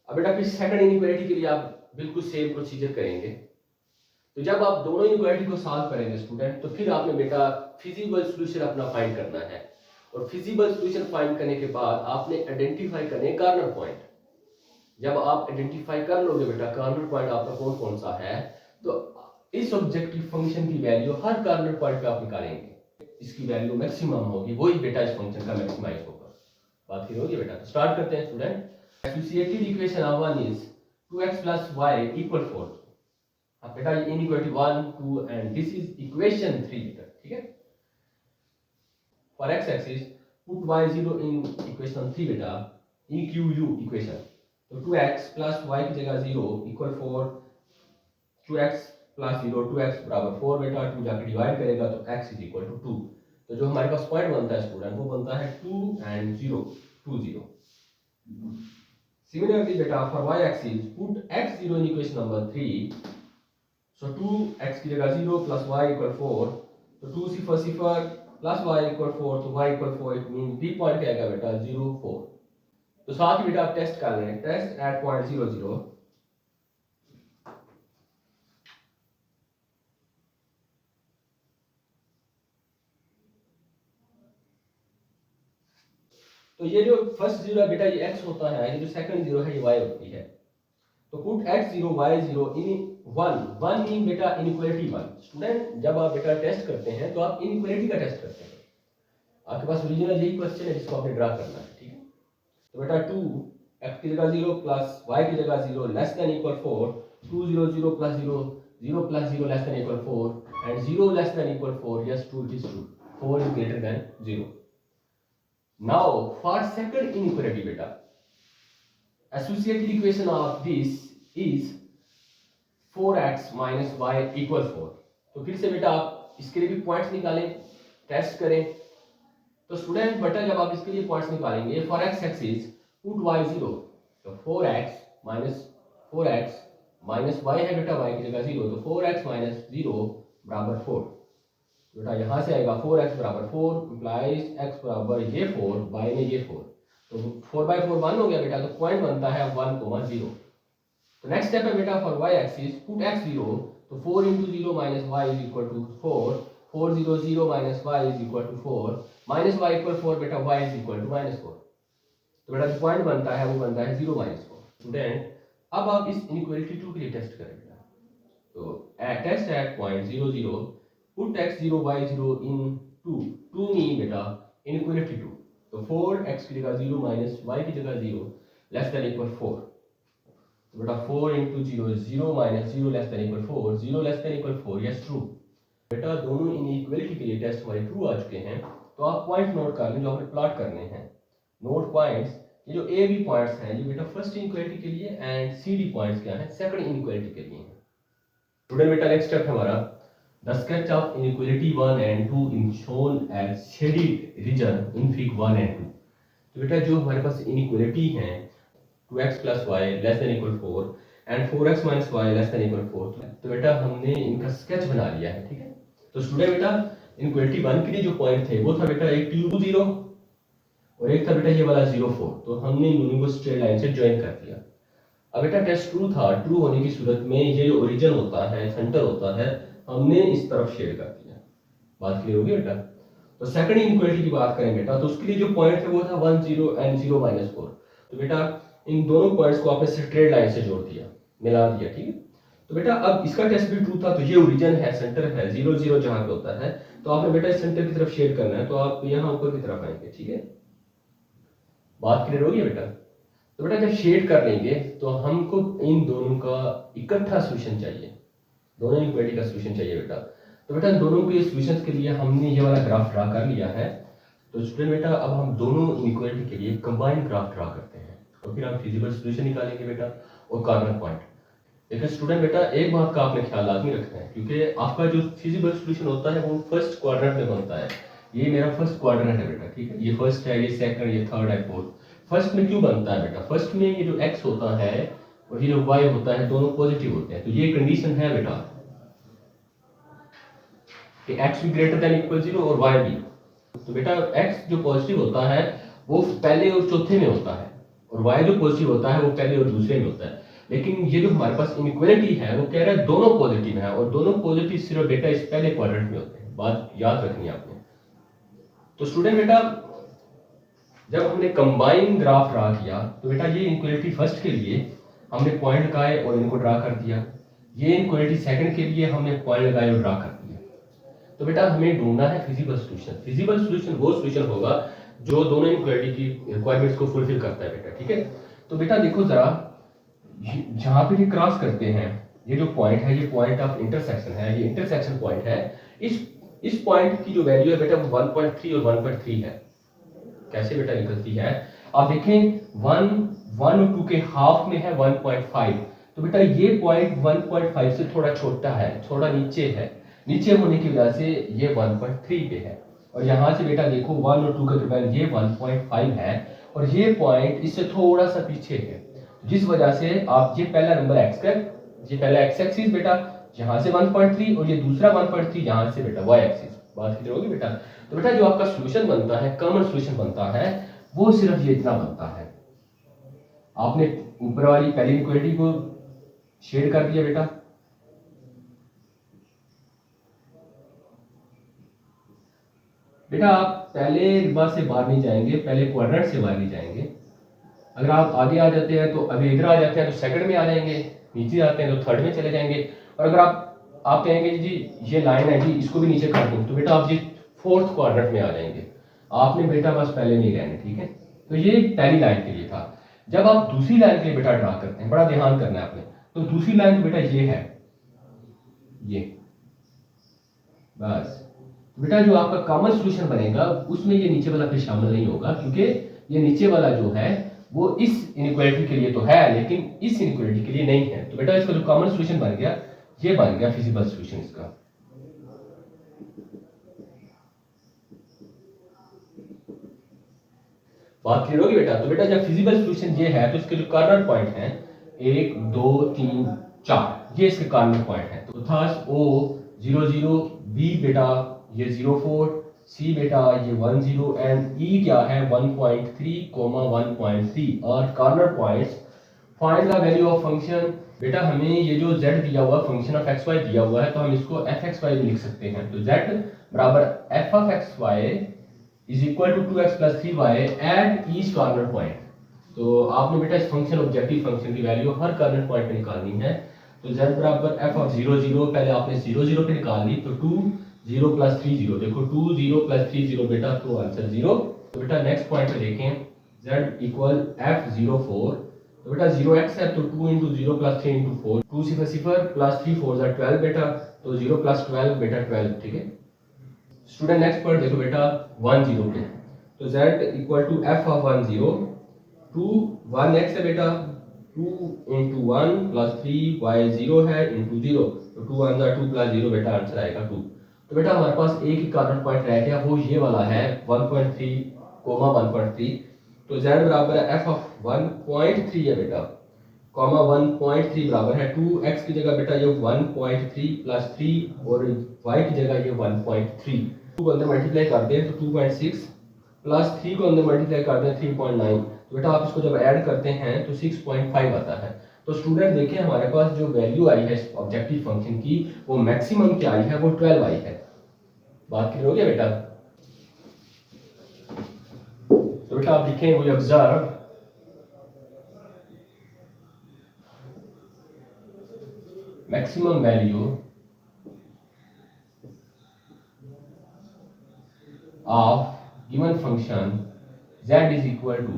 अब बेटा फिर सेकंड इनइक्वालिटी के लिए आप बिल्कुल सेम प्रोसीजर करेंगे। तो जब आप दोनों इनइक्वालिटी को सॉल्व करेंगे स्टूडेंट, तो फिर आपने बेटा फिजिबल सॉल्यूशन अपना फाइंड करना है, और फिजिबल सॉल्यूशन फाइंड करने के बाद आपने आइडेंटिफाई करने कॉर्नर पॉइंट। जब आप आइडेंटिफाई कर लोगे बेटा कॉर्नर पॉइंट आपका कौन कौन सा है, तो इस ऑब्जेक्टिव फंक्शन की वैल्यू हर कॉर्नर पॉइंट पे आप निकालेंगे, इसकी वैल्यू मैक्सिमम होगी, वही बेटा इस फंक्शन का मैक्सिमाइज होगा। बात क्लियर होगी बेटा? तो स्टार्ट करते हैं student. Associated equation of 1 is 2x plus y equal 4। अब बेटा ये inequality 1 2 and this is equation 3 बेटा, ठीक है। For x axis put y0 in equation 3 बेटा, EQU इक्वेशन। तो 2x plus y की जगह 0 इक्वल 4, 2x plus 0 2x बराबर 4 बेटा, 2 जाके डिवाइड करेगा तो x इज इक्वल टू 2। तो जो हमारे पास पॉइंट बनता है स्टूडेंट वो बनता है 2 and 0 2 0। Similarly बेटा for y axis put x0 in equation number 3। so 2x की जगह 0 plus y equal 4, तो 2 सिफर plus y equal 4, तो y equal 4, it mean b point क्या आएगा बेटा 0 4। तो साथ ही बेटा आप टेस्ट कर लें, टेस्ट एट पॉइंट 0 0। तो ये जो फर्स्ट जीरो है बेटा ये x होता है, ये जो सेकंड जीरो है ये y होती है। तो put x0 y0 in 1 mean बेटा इनइक्वालिटी 1। स्टूडेंट जब आप बेटा टेस्ट करते हैं तो आप इनइक्वालिटी का टेस्ट करते हैं। आपके पास ओरिजिनल यही क्वेश्चन है जिसको आपने ड्रा करना है, ठीक है। तो बेटा 2 x की जगह 0 प्लस y की जगह 0 less than equal 4, 2 0 0 plus 0 0 plus 0 less than equal 4 and 0 less than equal 4। Yes true, it is true, 4 is greater than 0। Now for second inequality बेटा associated equation of this is 4x minus y equal 4। तो फिर से बेटा आप इसके लिए भी पॉइंट्स निकालें, टेस्ट करें। तो स्टूडेंट बेटा जब आप इसके लिए पॉइंट्स निकालेंगे for x axis put y0, तो 4x माइनस y है बेटा, y की जगह 0, तो 4x माइनस 0 बराबर 4। बेटा यहाँ से आएगा 4x बराबर 4 इंप्लाइज x बराबर ये 4 y में ये 4, तो 4/4 1 हो गया बेटा, तो पॉइंट बनता है 1 0। तो नेक्स्ट स्टेप है बेटा for y axis put x0, तो 4 into 0 minus y is equal to 4, 4 0 0 minus y is equal to 4, minus y equal 4 बेटा, y is equal to -4। तो बेटा जो पॉइंट बनता है वो बनता है 0 4। स्टूडेंट अब आप इस इनइक्वालिटी 2 के लिए टेस्ट करें बेटा। तो test at point 0 0 put x0 y0 in 2 mean बेटा इनइक्वालिटी 2, तो 4x की जगह 0 माइनस y की जगह 0 लेस देन इक्वल 4। तो बेटा 4 into 0 0 minus 0 less than equal 4, 0 less than equal 4। Yes true. बेटा दोनों इनइक्वालिटी के लिए टेस्ट हमारे ट्रू आ चुके हैं। तो आप पॉइंट नोट कर लें जो आपने प्लॉट करने हैं। नोट पॉइंट्स, ये जो ए बी पॉइंट्स हैं ये बेटा फर्स्ट इनइक्वालिटी के लिए एंड सी डी पॉइंट्स क्या है सेकंड इनइक्वालिटी के लिए हैं। स्टूडेंट बेटा नेक्स्ट स्टेप हमारा the sketch of inequality 1 and 2 in shown as shaded region in fig 1 and 2। तो बेटा जो हमारे पास इनइक्वालिटी है 2x plus y less than equal 4 and 4x minus y less than equal 4, तो बेटा हमने इनका स्केच बना लिया है, ठीक है। तो स्टूडेंट बेटा इनइक्वालिटी 1 के लिए जो पॉइंट थे वो था बेटा एक 2 0 और एक था बेटा ये वाला 0 4। तो हमने इन दोनों को स्ट्रेट लाइन से ज्वाइन कर दिया। अब बेटा टेस्ट ट्रू था, ट्रू होने की सूरत में ये जो ओरिजिन होता है सेंटर होता है हमने इस तरफ शेयर कर दिया। बात क्लियर होगी बेटा? तो सेकंड इनइक्वालिटी की बात करें बेटा तो उसके लिए जो पॉइंट है वो था 1 0 and 0 4। तो बेटा इन दोनों पॉइंट्स को आपने स्ट्रेट लाइन से जोड़ दिया, मिला दिया, ठीक है। तो बेटा अब इसका टेस्ट भी ट्रू था, तो ये ओरिजिन है सेंटर है 0 0 जहां पे होता है, तो आपने बेटा इस सेंटर की तरफ शेड करना है, तो आप यहाँ ऊपर की तरफ आएंगे, ठीक है। बात क्लियर होगी बेटा? तो बेटा जब शेड कर लेंगे तो हमको इन दोनों का इकट्ठा सोल्यूशन चाहिए, दोनों इक्वेलिटी का सोल्यूशन चाहिए बेटा। तो बेटा दोनों के सोल्यूशन के लिए हमने ये वाला ग्राफ ड्रा कर लिया है। तो स्टूडेंट बेटा अब हम दोनों इनइक्वालिटी के लिए कंबाइंड ग्राफ ड्रा करते हैं, तो फिर हम फिजिबल सोल्यूशन निकालेंगे बेटा और कॉर्नर पॉइंट। लेकिन स्टूडेंट बेटा एक बात का आपने ख्याल लाजमी रखना है, क्योंकि आपका जो फिजिबल सोल्यूशन होता है वो फर्स्ट क्वाड्रेंट में बनता है। ये मेरा फर्स्ट क्वाड्रेंट है बेटा, ठीक है। ये फर्स्ट है, ये सेकंड, ये थर्ड है, फोर्थ। फर्स्ट में क्यों बनता है बेटा? फर्स्ट में ये जो एक्स होता है और ये जो वाई होता है दोनों पॉजिटिव होते हैं, तो ये कंडीशन है बेटा कि x भी ग्रेटर देन इक्वल 0 और y भी। तो बेटा x जो पॉजिटिव होता है वो पहले और चौथे में होता है, और y जो पॉजिटिव होता है वो पहले और दूसरे में होता है। लेकिन ये जो हमारे पास इनइक्वालिटी है वो कह रहा है दोनों पॉजिटिव है, और दोनों पॉजिटिव सिर्फ बेटा इस पहले क्वाड्रेंट में होते हैं। बात याद रखनी है आपने। तो स्टूडेंट बेटा जब हमने कंबाइन ग्राफ ड्रा किया तो बेटा ये इनइक्वालिटी फर्स्ट के लिए हमने पॉइंट लगाए और इनको ड्रा कर दिया, ये इनइक्वालिटी सेकंड के लिए हमने पॉइंट लगाए और ड्रा कर दिया। तो बेटा हमें ढूंढना है फिजिबल सॉल्यूशन। फिजिबल सॉल्यूशन वो सॉल्यूशन होगा जो दोनों इनइक्वालिटी की रिक्वायरमेंट्स को फुलफिल करता है बेटा, ठीक है। तो बेटा देखो जरा, जहां पे ये क्रॉस करते हैं, ये जो पॉइंट है ये पॉइंट ऑफ इंटरसेक्शन है, ये इंटरसेक्शन पॉइंट है। इस पॉइंट की जो वैल्यू है बेटा वो 1.3 और 1.3 है। कैसे बेटा निकलती है? आप देखें 1 और 2 के हाफ में है 1.5, तो बेटा ये पॉइंट 1.5 से थोड़ा छोटा है, थोड़ा नीचे है। नीचे होने की वजह से ये 1.3 पे है, और यहां से बेटा देखो 1 और 2 के दरमियान ये 1.5 है, और ये पॉइंट इससे थोड़ा सा पीछे है, जिस वजह से आप ये पहला नंबर एक्स का, ये पहला एक्स एक्सिस बेटा यहां से 1.3 और ये दूसरा 1.3 यहां से बेटा वाई एक्सिस। बात क्लियर होगी बेटा? तो बेटा जो आपका सॉल्यूशन बनता है, कॉमन सॉल्यूशन बनता है, वो सिर्फ ये इतना बनता है। आपने ऊपर वाली पहली इक्वेलिटी को शेड कर दिया बेटा, बेटा आप पहले रिबा से बाहर नहीं जाएंगे, पहले क्वाड्रेंट से बाहर नहीं जाएंगे। अगर आप आगे आ जाते हैं तो अभी इधर आ जाते हैं तो सेकंड में आ जाएंगे, नीचे आते हैं तो थर्ड में चले जाएंगे। और अगर आप कहेंगे जी ये लाइन है जी इसको भी नीचे कर दूं, तो बेटा आप जी फोर्थ क्वाड्रेंट में आ जाएंगे। आपने बेटा बस पहले में ही रहना, ठीक है। तो ये पहली लाइन के लिए था। जब आप दूसरी लाइन के लिए बेटा ड्रा करते हैं, बड़ा ध्यान करना है आपने। तो दूसरी लाइन तो बेटा ये है, ये बस। तो बेटा जो आपका कॉमन सॉल्यूशन बनेगा उसमें ये नीचे वाला फिर शामिल नहीं होगा, क्योंकि ये नीचे वाला जो है वो इस इनइक्वालिटी के लिए तो है लेकिन इस इनइक्वालिटी के लिए नहीं है। तो बेटा इसका जो कॉमन सॉल्यूशन बन गया, ये बन गया फिजिबल सॉल्यूशन इसका। बात क्लियर होगी बेटा? तो बेटा जब फिजिबल सॉल्यूशन ये है तो इसके जो कॉर्नर पॉइंट हैं 1 2 3 4, ये इसके कॉर्नर पॉइंट हैं। तो थर्स O 0 0, B बेटा ये 0 4, C बेटा ये 1 0 एंड E क्या है 1.3 1.3 और corner points. Find the value of function. बेटा हमें ये जो z दिया हुआ फंक्शन ऑफ एक्स वाई दिया हुआ है, तो हम इसको एफ एक्स वाई भी लिख सकते हैं। तो z बराबर F of X Y is equal to 2x plus 3y at each corner point. तो आपने बेटा इस फंक्शन ऑब्जेक्टिव फंक्शन की वैल्यू हर कॉर्नर पॉइंट पे निकालनी है। तो z बराबर f ऑफ 0 0, पहले आपने 0 0 पे निकाल ली, तो 2 0 प्लस 3 0, देखो 2 0 प्लस 3 0 बेटा, तो आंसर 0। तो बेटा नेक्स्ट पॉइंट पे देखें, z इक्वल f 0 4, तो बेटा 0x है तो 2 इंटू 0 प्लस 3 इंटू 4, 2 0 0 प्लस 3 4 12 बेटा, तो 0 प्लस 12 बेटा 12, ठीक है। स्टूडेंट नेक्स्ट पॉइंट देखो बेटा 1 0 पे, तो z equal to f of 1 0, 2 1 x है बेटा, 2 इंटू 1 प्लस 3 y 0 है इंटू 0, तो 2 1 2 प्लस 0 बेटा आंसर आएगा 2। तो बेटा हमारे पास एक ही कॉर्नर पॉइंट रह गया, वो ये वाला है 1.3 1.3। तो z बराबर है f ऑफ 1.3 है बेटा, कॉमा 1.3 बराबर है 2x की जगह बेटा ये 1.3 प्लस 3 और y की जगह ये 1.3। 2 को अंदर मल्टीप्लाई करते हैं तो 2.6 प्लस 3 को अंदर मल्टीप्लाई करते हैं 3.9, तो बेटा आप इसको जब ऐड करते हैं तो 6.5 आता है। तो स्टूडेंट देखिए हमारे पास जो वैल्यू आई है ऑब्जेक्टिव फंक्शन की, वो मैक्सिमम क्या आई है, वो 12 आई है। बात क्लियर हो गया बेटा? तो बेटा आप लिखें we observe maximum value of given function z is equal to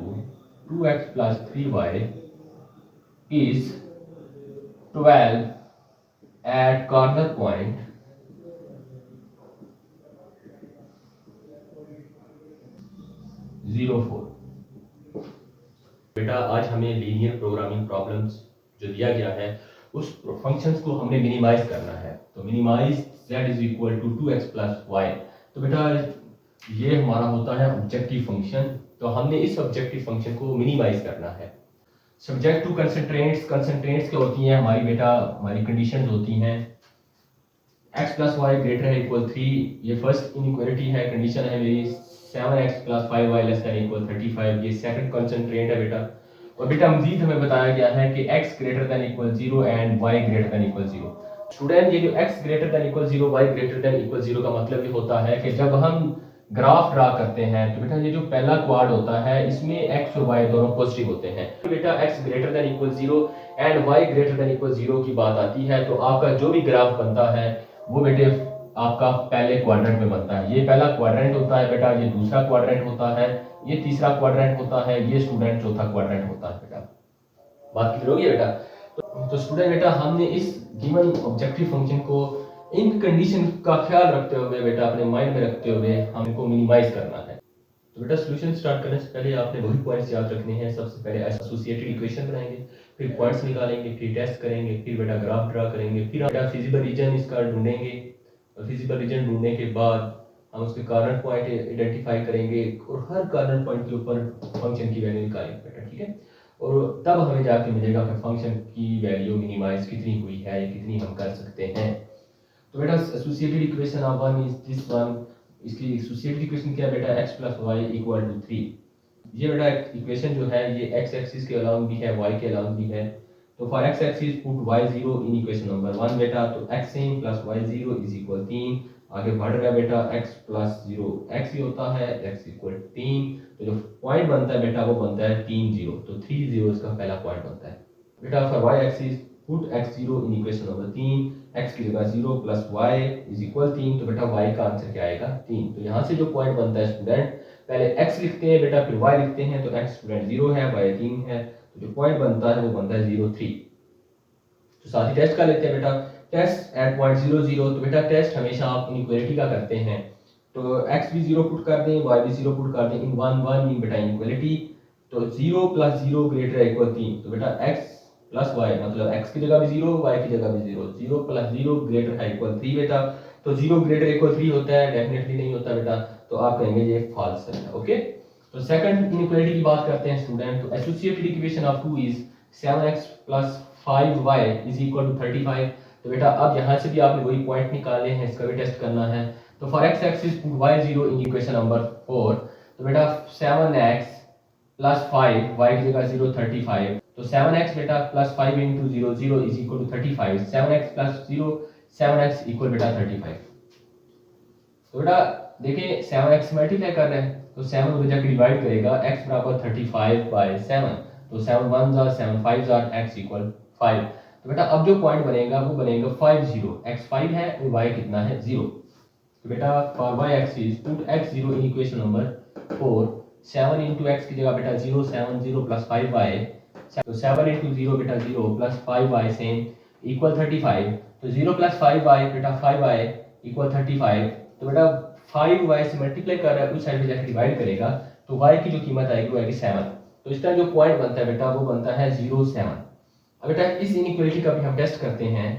2x plus 3y is 12 at corner point 0, 4। बेटा आज हमें लीनियर प्रोग्रामिंग प्रॉब्लम्स जो दिया गया है उस फंक्शंस को हमने मिनिमाइज करना है। तो minimize z is equal to 2x plus Y. तो बेटा ये हमारा होता है ऑब्जेक्टिव फंक्शन। तो हमने इस ऑब्जेक्टिव फंक्शन को मिनिमाइज करना है। सब्जेक्ट टू कंस्ट्रेंट्स, कंस्ट्रेंट्स क्या होती हैं हमारी बेटा, हमारी कंडीशंस होती हैं x प्लस वाई ग्रेटर है इक्वल 3, ये फर्स्ट इनइक्वालिटी है, कंडीशन है मेरी 7x plus 5y less than equal 35, ये सेकंड कंस्ट्रेंट है बेटा। और बेटा मजीद हमें बताया गया है कि x greater than equal 0 and y greater than equal 0। Student ये जो x greater than equal 0 y greater than equal 0 का मतलब ये होता है कि जब हम ग्राफ ड्रा करते हैं तो बेटा ये जो पहला क्वाड होता है इसमें x और y दोनों पॉजिटिव होते हैं। तो बेटा x greater than equal 0 and y greater than equal 0 की बात आती है तो आपका जो भी ग्राफ बनता है वो बेटे आपका पहले क्वाड्रेंट में बनता है। ये पहला क्वाड्रेंट होता है बेटा, ये दूसरा क्वाड्रेंट होता है, ये तीसरा क्वाड्रेंट होता है, ये स्टूडेंट चौथा क्वाड्रेंट होता है बेटा। बात क्लियर होगी बेटा? तो स्टूडेंट बेटा हमने इस गिवन ऑब्जेक्टिव फंक्शन को इन कंडीशन का ख्याल रखते हुए बेटा अपने माइंड में रखते हुए हमको मिनिमाइज करना है। तो बेटा सॉल्यूशन स्टार्ट करने से पहले आपने वही पॉइंट्स याद रखने हैं। सबसे पहले एसोसिएटेड इक्वेशन बनाएंगे, फिर पॉइंट्स निकालेंगे, फिर टेस्ट करेंगे, फिर बेटा ग्राफ ड्रा करेंगे, फिर बेटा फिजिबल रीजन इसका ढूंढेंगे और फिजिबल रीजन ढूंढने के बाद हम उसके कॉर्नर पॉइंट आइडेंटिफाई करेंगे और हर कॉर्नर पॉइंट के ऊपर फंक्शन की वैल्यू निकालेंगे बेटा, ठीक है। और तब हमें जाके मिलेगा कि फंक्शन की वैल्यू मिनिमाइज कितनी हुई है या कितनी हम कर सकते हैं। तो बेटा associated equation of one is this one, इसकी एसोसिएटेड इक्वेशन क्या है बेटा, x plus Y equal to 3। ये बेटा इक्वेशन जो है ये x एक्सिस के अलोंग भी है, y के अलोंग भी है। तो for x axis put y0 in equation number 1 बेटा। तो x same plus y0 is equal 3। आगे बढ़ रहा है बेटा x प्लस 0 x ही होता है, x इक्वल 3। तो जो पॉइंट बनता है बेटा वो बनता है 3 0। तो 3 0 इसका पहला पॉइंट बनता है बेटा। For y axis put x0 in equation number 3, x की जगह 0 प्लस y इज इक्वल 3। तो बेटा y का आंसर क्या आएगा 3। तो यहाँ से जो पॉइंट बनता है स्टूडेंट, पहले x लिखते हैं बेटा फिर y लिखते हैं। तो x स्टूडेंट 0 है, y 3 है, तो जो पॉइंट बनता है वो बनता है 0 3। तो साथ ही टेस्ट कर लेते हैं बेटा, टेस्ट एट पॉइंट 0 0। तो बेटा टेस्ट हमेशा आप इनइक्वालिटी का करते हैं तो x भी 0 पुट कर दें, y भी 0 पुट कर दें, इन 1 1 इन बेटा इनइक्वालिटी। तो 0 प्लस 0 ग्रेटर इक्वल 3। तो बेटा x प्लस y मतलब x की जगह भी 0, y की जगह भी 0, 0 प्लस 0 ग्रेटर है इक्वल 3 बेटा। तो 0 ग्रेटर इक्वल 3 होता है, डेफिनेटली नहीं होता बेटा। तो आप कहेंगे ये फॉल्स है, ओके। तो सेकंड इनइक्वालिटी की बात करते हैं स्टूडेंट। तो associated equation of 2 is 7x plus 5y is equal to 35। तो बेटा अब यहाँ से भी आपने वही पॉइंट निकाले हैं, इसका भी टेस्ट करना है। तो for x axis put y0 in equation number 4। तो बेटा 7x प्लस 5 y की जगह 0 35। तो 7x बेटा plus 5 into 0 0 is equal to 35। 7x plus 0 7x equal बेटा 35। तो बेटा देखिए 7x मल्टीप्लाई कर रहे हैं तो 7 को जाकर डिवाइड करेगा, x बराबर 35 बाय 7। तो 7 1 जार 7 5 जार x इक्वल 5। तो बेटा अब जो पॉइंट बनेगा वो बनेगा 5 0। x 5 है और y कितना है 0। तो बेटा for y axis put x0 in equation number 4। 7 into x की जगह बेटा 0 7 0 प्लस 5y। तो 7 इंटू 0 बेटा 0 प्लस 5y सेम इक्वल 35। तो 0 प्लस 5y बेटा 5y इक्वल 35। तो बेटा 5y से मल्टीप्लाई कर रहा है, उस साइड में जाकर डिवाइड करेगा तो y की जो कीमत आएगी वो आएगी 7। तो इसका जो पॉइंट बनता है बेटा वो बनता है 0 7। अब बेटा इस इनइक्वालिटी का भी हम टेस्ट करते हैं।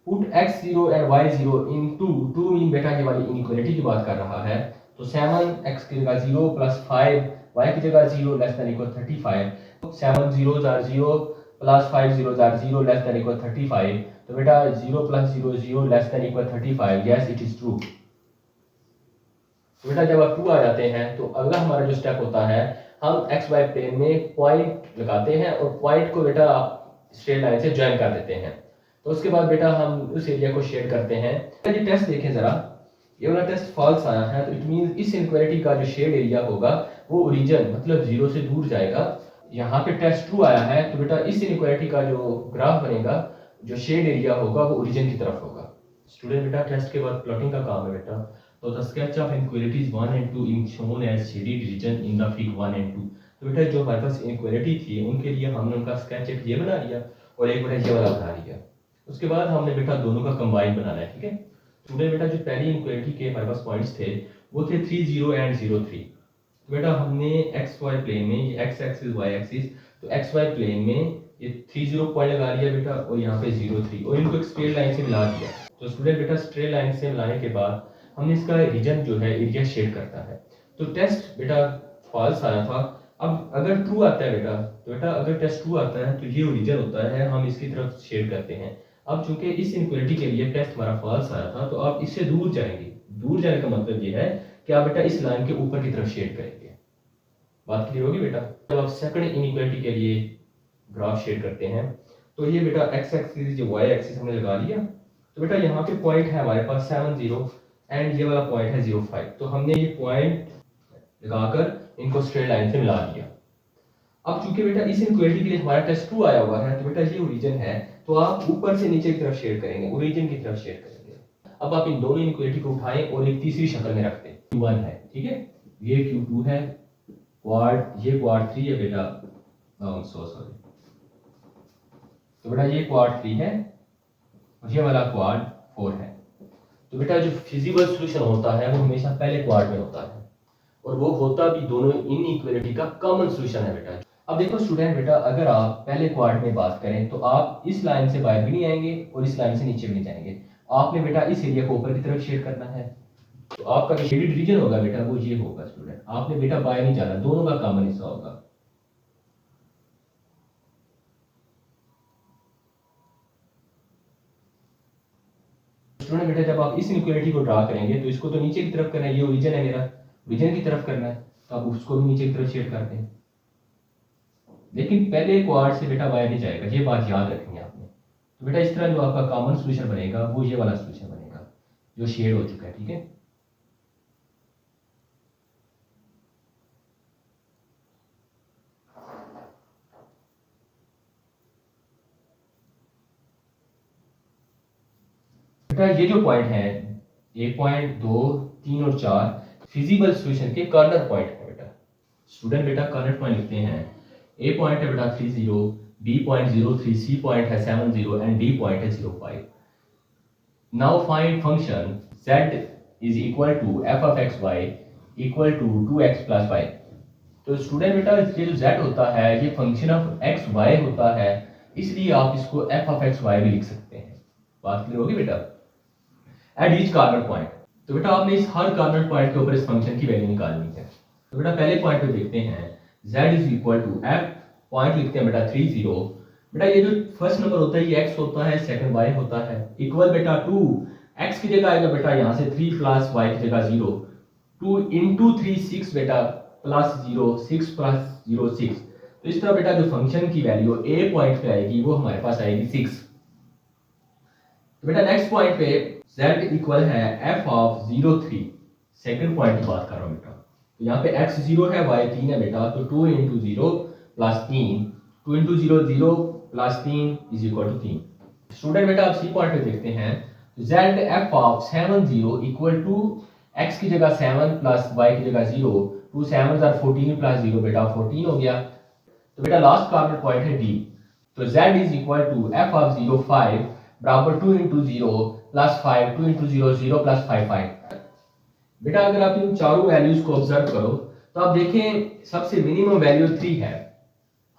Put x0 and y0 in 2 mean बेटा ये वाली इनइक्वालिटी की बात कर रहा है। तो 7x की जगह 0 प्लस 5 y की जगह 0 less than equal 35। 7 0 jar 0 plus 5 0 jar 0 less than equal 35। तो बेटा 0 plus 0 0 less than equal 35। Yes it is true. तो बेटा जब आप 2 आ जाते हैं तो अगला हमारा जो स्टेप होता है, हम एक्स वाई प्लेन में पॉइंट लगाते हैं और पॉइंट को बेटा स्ट्रेट लाइन से ज्वाइन कर देते हैं। तो उसके बाद बेटा हम उस एरिया को शेड करते हैं। ये टेस्ट देखें जरा, ये वाला टेस्ट फॉल्स आया है तो इट मींस इस इनइक्वालिटी का जो शेड एरिया होगा वो ओरिजिन मतलब 0 से दूर जाएगा। यहाँ पे टेस्ट 2 आया है तो बेटा इस इनइक्वालिटी का जो ग्राफ बनेगा, जो शेड एरिया होगा वो ओरिजिन की तरफ होगा। स्टूडेंट बेटा टेस्ट के बाद प्लॉटिंग का काम है बेटा। तो the sketch of inequalities 1 and 2 in shown as shaded region in the fig 1 and 2। तो बेटा जो हमारे पास इनक्वालिटी थी उनके लिए हमने उनका स्केच एक ये बना लिया और एक बेटा ये वाला बना लिया। उसके बाद हमने बेटा दोनों का कंबाइन बनाना है, ठीक है। स्टूडेंट बेटा जो पहली इनक्वालिटी के हमारे पास पॉइंट्स थे वो थे 3 0 एंड 0 3। तो बेटा हमने एक्स वाई प्लेन में ये एक्स एक्सिस वाई एक्सिस, तो एक्स वाई प्लेन में ये 3 0 पॉइंट लगा लिया बेटा और यहाँ पे 0 3 और इनको एक स्ट्रेट लाइन से मिला दिया। तो स्टूडेंट बेटा स्ट्रेट लाइन से मिलाने के बाद हमने इसका रीजन जो है एरिया शेड करता है। तो टेस्ट बेटा फॉल्स आया था। अब अगर ट्रू आता है बेटा, तो बेटा अगर टेस्ट ट्रू आता है तो ये ओरिजिन होता है, हम इसकी तरफ शेड करते हैं। अब चूंकि इस इनक्वालिटी के लिए टेस्ट हमारा फॉल्स आया था तो आप इससे दूर जाएंगे। दूर जाने का मतलब ये है कि आप बेटा इस लाइन के ऊपर की तरफ शेड करेंगे। बात क्लियर होगी बेटा। जब आप सेकंड इनइक्वालिटी के लिए ग्राफ शेड करते हैं तो ये बेटा एक्स एक्सिस जो वाई एक्सिस हमने लगा लिया। तो बेटा यहाँ पे पॉइंट है हमारे पास 7 0 एंड ये वाला पॉइंट है 0 5। तो हमने ये पॉइंट लगाकर इनको स्ट्रेट लाइन से मिला दिया। अब चूंकि बेटा इस इनक्वालिटी के लिए हमारा टेस्ट ट्रू आया हुआ है तो बेटा ये ओरिजिन है, तो आप ऊपर से नीचे की तरफ शेड करेंगे, ओरिजिन की तरफ शेड करेंगे। अब आप इन दोनों इनक्वालिटी को उठाएं और एक तीसरी शक्ल में रखते हैं। Q1 है, ठीक है, ये Q2 है, ये क्वाड 3 है बेटा, सॉरी। तो बेटा ये क्वाड 3 है और ये वाला क्वाड 4 है। तो बेटा जो फिजिबल सॉल्यूशन होता है वो हमेशा पहले क्वाड में होता है और वो होता भी दोनों इनइक्वालिटी का कॉमन सॉल्यूशन है बेटा। अब देखो स्टूडेंट बेटा, अगर आप पहले क्वाड में बात करें तो आप इस लाइन से बाहर भी नहीं आएंगे और इस लाइन से नीचे भी नहीं जाएंगे। आपने बेटा इस एरिया को ऊपर की तरफ शेड करना है। तो आपका जो शेडेड रीजन होगा बेटा वो ये होगा स्टूडेंट। आपने बेटा बाहर नहीं जाना, दोनों का कॉमन हिस्सा होगा। स्टूडेंट बेटा जब आप इस इनइक्वालिटी को ड्रा करेंगे तो इसको तो नीचे की तरफ करना है, ये ओरिजिन है मेरा, ओरिजिन की तरफ करना है, तो आप उसको भी नीचे की तरफ शेड करते हैं। लेकिन पहले क्वाड से बेटा बाहर नहीं जाएगा, ये बात याद रखनी है आपने। तो बेटा इस तरह जो आपका कॉमन सॉल्यूशन बनेगा वो ये वाला सॉल्यूशन बनेगा जो शेड हो चुका है, ठीक है। बेटा ये जो पॉइंट है 1 पॉइंट 2 3 और 4 फिजिबल सॉल्यूशन के कॉर्नर पॉइंट है बेटा। स्टूडेंट बेटा कॉर्नर पॉइंट लिखते हैं। ए पॉइंट है बेटा 3 0, बी पॉइंट 0 3, सी पॉइंट है 7 0 एंड डी पॉइंट है 0 5। Now find function z is equal to f of x y equal to 2x plus y। तो स्टूडेंट बेटा ये जो z होता है ये फंक्शन ऑफ x y होता है, इसलिए आप इसको f ऑफ x y भी लिख सकते हैं। बात क्लियर होगी बेटा। एट ईच कॉर्नर पॉइंट, तो बेटा आपने इस हर कॉर्नर पॉइंट के ऊपर इस फंक्शन की वैल्यू निकालनी है। तो बेटा पहले पॉइंट पे देखते हैं z is equal to f, point लिखते हैं बेटा 3 0। बेटा ये जो फर्स्ट नंबर होता है ये x होता है, सेकंड y होता है, इक्वल बेटा 2 x की जगह आएगा बेटा यहाँ से 3 प्लस y की जगह 0, 2 इंटू 3 6 बेटा प्लस 0 6 प्लस 0 6। तो इस तरह बेटा जो फंक्शन की वैल्यू a पॉइंट पे आएगी वो हमारे पास आएगी 6। तो बेटा नेक्स्ट पॉइंट पे z इक्वल है f ऑफ 0 3, सेकंड पॉइंट की बात कर रहा हूँ बेटा। तो यहाँ पे x 0 है, y 3 है बेटा, तो 2 into 0 plus 3, 2 into 0 0 plus 3 is equal to 3। Student बेटा आप सी पॉइंट पे देखते हैं z f of 7 0 equal to x की जगह 7 प्लस y की जगह 0, 2 7 आर 14 प्लस 0 बेटा 14 हो गया। तो बेटा लास्ट कॉर्नर पॉइंट है d, तो z is equal to f of 0 5 बराबर 2 इंटू 0 प्लस 5, 2 इंटू 0 0 प्लस 5 5। बेटा अगर आप इन चारों वैल्यूज को ऑब्जर्व करो तो आप देखें सबसे मिनिमम वैल्यू 3 है।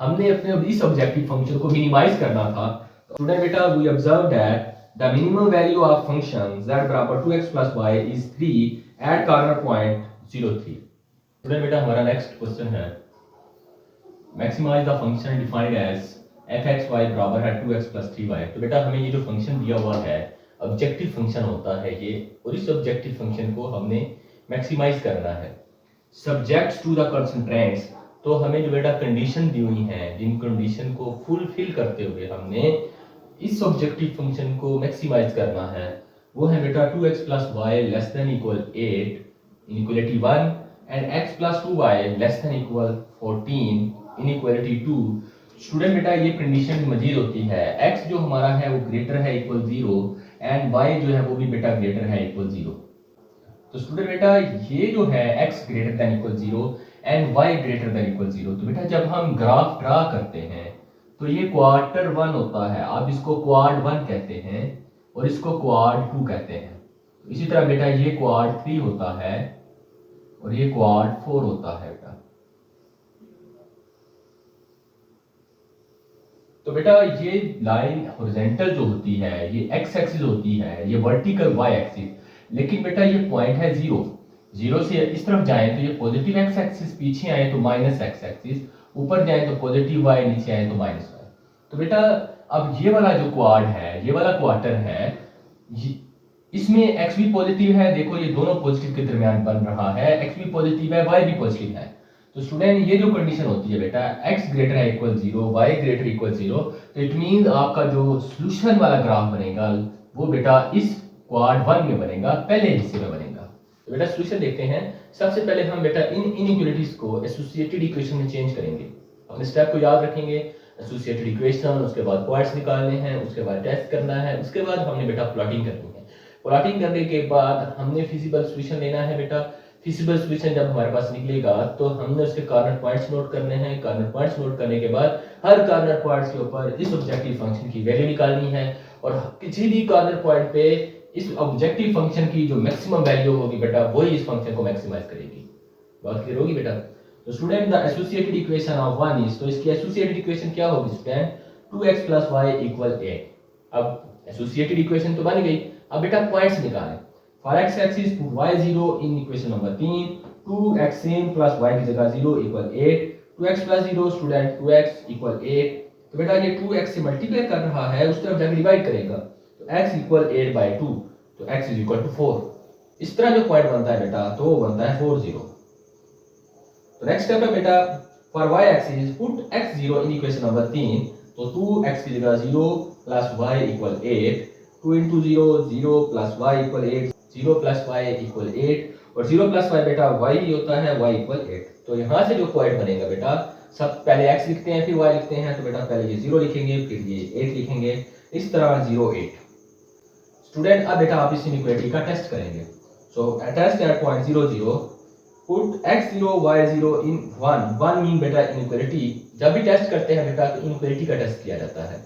हमने अपने इस ऑब्जेक्टिव फंक्शन को मिनिमाइज करना था। स्टूडेंट बेटा we observe that the minimum value of function z बराबर 2x plus y is 3 at corner point 0 3। Student बेटा हमारा नेक्स्ट क्वेश्चन है maximize the function defined as fxy बराबर है 2x प्लस 3y। तो बेटा हमें ये जो फंक्शन दिया हुआ है ऑब्जेक्टिव फंक्शन होता है ये, और इस ऑब्जेक्टिव फंक्शन को हमने मैक्सिमाइज करना है सब्जेक्ट टू द कंस्ट्रेंट्स। तो हमें जो बेटा कंडीशन दी हुई हैं जिन कंडीशन को फुलफिल करते हुए हमने इस ऑब्जेक्टिव फंक्शन को मैक्सिमाइज करना है वो है बेटा 2x plus Y less than equal 8 inequality 1 and x plus 2y less than equal 14 inequality 2। Student बेटा ये कंडीशन मजीद होती है, x जो हमारा है वो ग्रेटर है इक्वल 0 एंड y जो है वो भी बेटा ग्रेटर है इक्वल 0। तो स्टूडेंट बेटा ये जो है x greater than equal 0 and y greater than equal 0, तो बेटा जब हम ग्राफ ड्रा करते हैं तो ये क्वार्टर 1 होता है, आप इसको क्वाड 1 कहते हैं और इसको क्वाड 2 कहते हैं। इसी तरह बेटा ये क्वाड 3 होता है और ये क्वाड 4 होता है बेटा। तो बेटा ये लाइन हॉरिजॉन्टल जो होती है ये x एक्सिस होती है, ये वर्टिकल y एक्सिस, लेकिन बेटा ये पॉइंट है 0, 0 से इस तरफ जाएं तो ये पॉजिटिव x एक्सिस, पीछे आए तो माइनस x एक्सिस, ऊपर जाएं तो पॉजिटिव y, नीचे आए तो माइनस y। तो बेटा अब ये वाला जो क्वाड है, ये वाला क्वार्टर है, इसमें x भी पॉजिटिव है, देखो ये दोनों पॉजिटिव के दरमियान बन रहा है, x भी पॉजिटिव है, y भी पॉजिटिव है। तो स्टूडेंट ये जो कंडीशन होती है बेटा x ग्रेटर है इक्वल 0, y ग्रेटर इक्वल 0, तो इट मींस आपका जो सॉल्यूशन वाला ग्राफ बनेगा वो बेटा इस क्वाड 1 में बनेगा, पहले हिस्से में बनेगा। तो बेटा सॉल्यूशन देखते हैं। सबसे पहले हम बेटा इन इनइक्वालिटीज को एसोसिएटेड इक्वेशन में चेंज करेंगे। अपने स्टेप को याद रखेंगे, एसोसिएटेड इक्वेशन, उसके बाद पॉइंट्स निकालने हैं, उसके बाद टेस्ट करना है, उसके बाद हमने बेटा प्लॉटिंग करनी है। प्लॉटिंग करने के बाद हमने फिजिबल सॉल्यूशन लेना है बेटा। फिजिबल सॉल्यूशन जब हमारे पास निकलेगा तो हमने उसके कॉर्नर पॉइंट्स नोट करने हैं। कॉर्नर पॉइंट्स नोट करने के बाद हर कॉर्नर पॉइंट्स के ऊपर इस ऑब्जेक्टिव फंक्शन की वैल्यू निकालनी है और किसी भी कॉर्नर पॉइंट पे इस ऑब्जेक्टिव फंक्शन की जो मैक्सिमम वैल्यू होगी बेटा वही इस फंक्शन को मैक्सिमाइज करेगी। बात क्लियर होगी बेटा? तो student the associated equation of 1 is, तो इसकी एसोसिएटेड इक्वेशन क्या होगी स्टूडेंट? 2x + y = 8। अब एसोसिएटेड इक्वेशन तो बन गई, अब बेटा पॉइंट्स निकालें। For x axis put y0 in equation number 3, 2x + y की जगह 0 = 8, 2x + 0 स्टूडेंट 2x = 8। तो बेटा ये 2x से मल्टीप्लाई कर रहा है, उस तरफ जाकर डिवाइड करेगा तो x = 8/2, तो x = 4। इस तरह जो पॉइंट बनता है बेटा तो वो बनता है 4 0। तो नेक्स्ट स्टेप है बेटा for y axis put x0 in equation number 3, तो 2x की जगह 0 + y = 8, 2 × 0 0 + y = 8, 0 + y = 8 और 0 + y बेटा y ही होता है, y = 8। तो यहाँ से जो पॉइंट बनेगा बेटा, सब पहले x लिखते हैं फिर y लिखते हैं, तो बेटा पहले ये 0 लिखेंगे फिर ये 8 लिखेंगे, इस तरह 0 8। स्टूडेंट अब बेटा आप इस इनइक्वालिटी का टेस्ट करेंगे। So test at point 0 0, put x0 y0 in 1 mean बेटा इनइक्वालिटी। जब भी टेस्ट करते हैं बेटा तो इनइक्वालिटी का टेस्ट किया जाता है।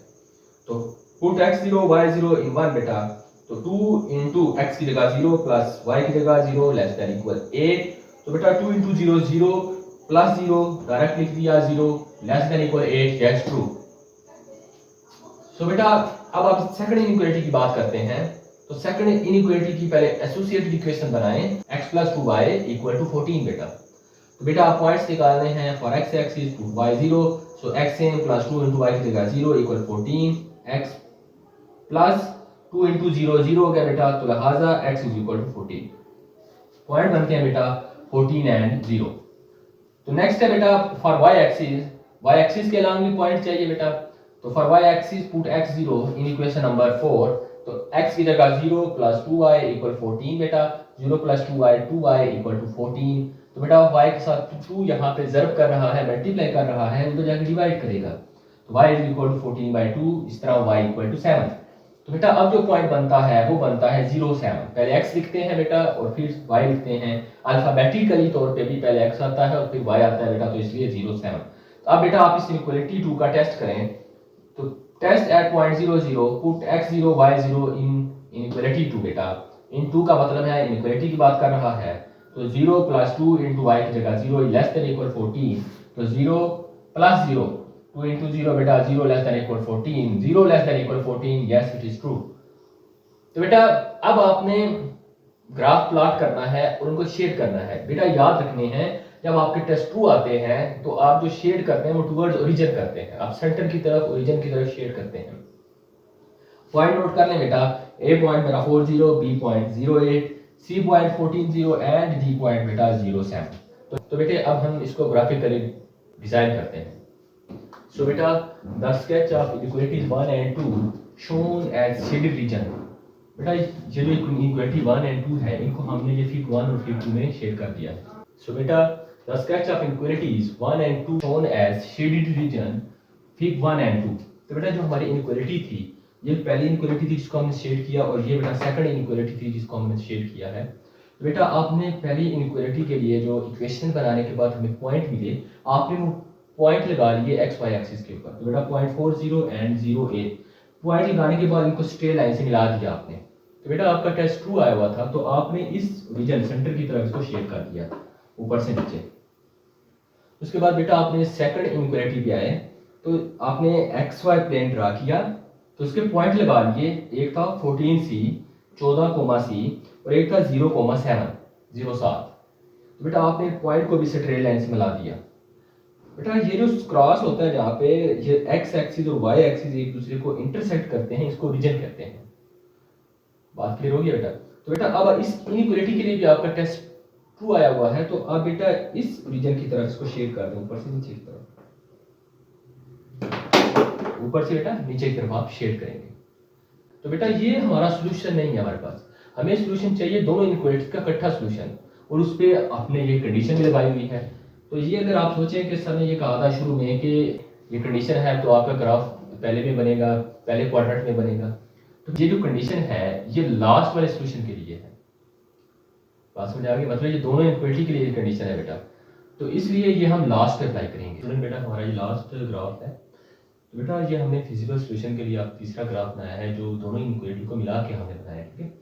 तो पुट x0 y0 इन 1 बेटा, तो 2 × x की जगह 0 + y की जगह 0 <= 8, तो बेटा 2 × 0 0 + 0 डायरेक्ट लिख दिया 0 <= 8, दैट्स ट्रू। सो बेटा अब आप सेकंड इनइक्वालिटी की बात करते हैं। तो सेकंड इनइक्वालिटी की पहले एसोसिएटेड इक्वेशन बनाएं, x + 2y = 14 बेटा। तो बेटा आप पॉइंट्स निकालने हैं। For x axis put y0, so x + 2 × y की जगह 0 = 14, x + 2 × 0 0 हो गया बेटा, तो लिहाजा x = 14। पॉइंट बनते हैं बेटा 14 एंड 0। तो नेक्स्ट है बेटा फॉर y एक्सिस के अलॉन्ग भी पॉइंट चाहिए बेटा। तो for y axis put x0 in equation number 4, तो x की जगह 0 + 2y = 14 बेटा, 0 + 2y 2y = 14। तो बेटा y के साथ 2 यहाँ पे ज़र्ब कर रहा है, मल्टीप्लाई कर रहा है, उधर जाकर डिवाइड करेगा, तो y = 14/2, इस तरह y = 7। तो बेटा अब जो पॉइंट बनता है वो बनता है 0 7। पहले x लिखते हैं बेटा और फिर y लिखते हैं। अल्फाबेटिकली तौर पे भी पहले x आता है और फिर y आता है बेटा, तो इसलिए 0 7। तो अब बेटा आप इस इनइक्वालिटी 2 का टेस्ट करें। तो test at point 0 0, put x0 y0 in inequality 2 बेटा। इन 2 का मतलब है इनइक्वालिटी की बात कर रहा है, तो 0 + 2 × y की जगह 0 <= 14, तो 0 + 0 2 × 0 बेटा 0 <= 14, 0 <= 14, यस इट इज ट्रू। तो बेटा अब आपने ग्राफ प्लॉट करना है और उनको शेड करना है। बेटा याद रखने हैं जब आपके टेस्ट ट्रू आते हैं तो आप जो शेड करते हैं वो टुवर्ड्स ओरिजिन करते हैं, आप सेंटर की तरफ ओरिजिन की तरफ शेड करते हैं। पॉइंट नोट कर लें बेटा, ए पॉइंट मेरा 40, B point 08, C point 14 and D point बेटा 07। तो बेटे अब हम इसको ग्राफिकली डिजाइन करते हैं। सो बेटा the sketch of inequalities 1 and 2 shown as shaded region. बेटा ये जो इनइक्वालिटी 1 एंड 2 है इनको हमने ये फिग 1 और फिग 2 में शेड कर दिया है। सो बेटा the sketch of inequalities 1 and 2 shown as shaded region fig 1 and 2। तो बेटा जो हमारी इनइक्वालिटी थी, ये पहली इनइक्वालिटी थी जिसको हमने शेड किया और ये बेटा सेकंड इनइक्वालिटी थी जिसको हमने शेड किया है। तो बेटा आपने पहली इनइक्वालिटी के लिए जो इक्वेशन बनाने के बाद हमें पॉइंट मिले, आपने वो पॉइंट लगा लिए एक्स वाई एक्सिस के ऊपर। तो बेटा 0.40 एंड 0 पॉइंट लगाने के बाद इनको स्ट्रेट लाइन से मिला दिया आपने। तो बेटा आपका टेस्ट ट्रू आया हुआ था, तो आपने इस रीजन सेंटर की तरफ इसको शेड कर दिया ऊपर से नीचे। उसके बाद बेटा आपने सेकंड इनइक्वालिटी पे आए, तो आपने एक्स वाई प्लेन ड्रा किया, तो उसके पॉइंट लगा लिए। एक था 14C 14, और एक था 0,7 तो बेटा आपने पॉइंट को भी स्ट्रेट लाइन से मिला दिया। बेटा ये जो क्रॉस होता है जहाँ पे ये एक्स एक्सिस और वाई एक्सिस एक दूसरे को इंटरसेक्ट करते हैं, इसको रीजन कहते हैं। बात क्लियर होगी बेटा? तो बेटा अब इस इनइक्वालिटी के लिए भी आपका टेस्ट ट्रू आया हुआ है, तो आप बेटा इस रीजन की तरफ इसको शेड कर दें, ऊपर से नीचे की तरफ, ऊपर से बेटा नीचे की तरफ आप शेड करेंगे। तो बेटा ये हमारा सोल्यूशन नहीं है हमारे पास, हमें सोल्यूशन चाहिए दोनों इनइक्वालिटी का इकट्ठा सोल्यूशन, और उस पर आपने ये कंडीशन भी लगाई हुई है। तो ये अगर आप सोचें कि सर ने ये कहा था शुरू में कि ये कंडीशन है तो आपका ग्राफ पहले में बनेगा, पहले क्वाड्रेंट में बनेगा, तो ये जो कंडीशन है ये लास्ट वाले सोल्यूशन के लिए है। बात समझ आ गई? मतलब ये दोनों इनइक्वालिटी के लिए कंडीशन है बेटा, तो इसलिए ये हम लास्ट पे अप्लाई करेंगे। स्टूडेंट बेटा हमारा ये लास्ट ग्राफ है, तो बेटा ये हमने फिजिकल सोल्यूशन के लिए आप तीसरा ग्राफ बनाया है जो दोनों इनइक्वालिटी को मिला के हमने बनाया है। ठीक है,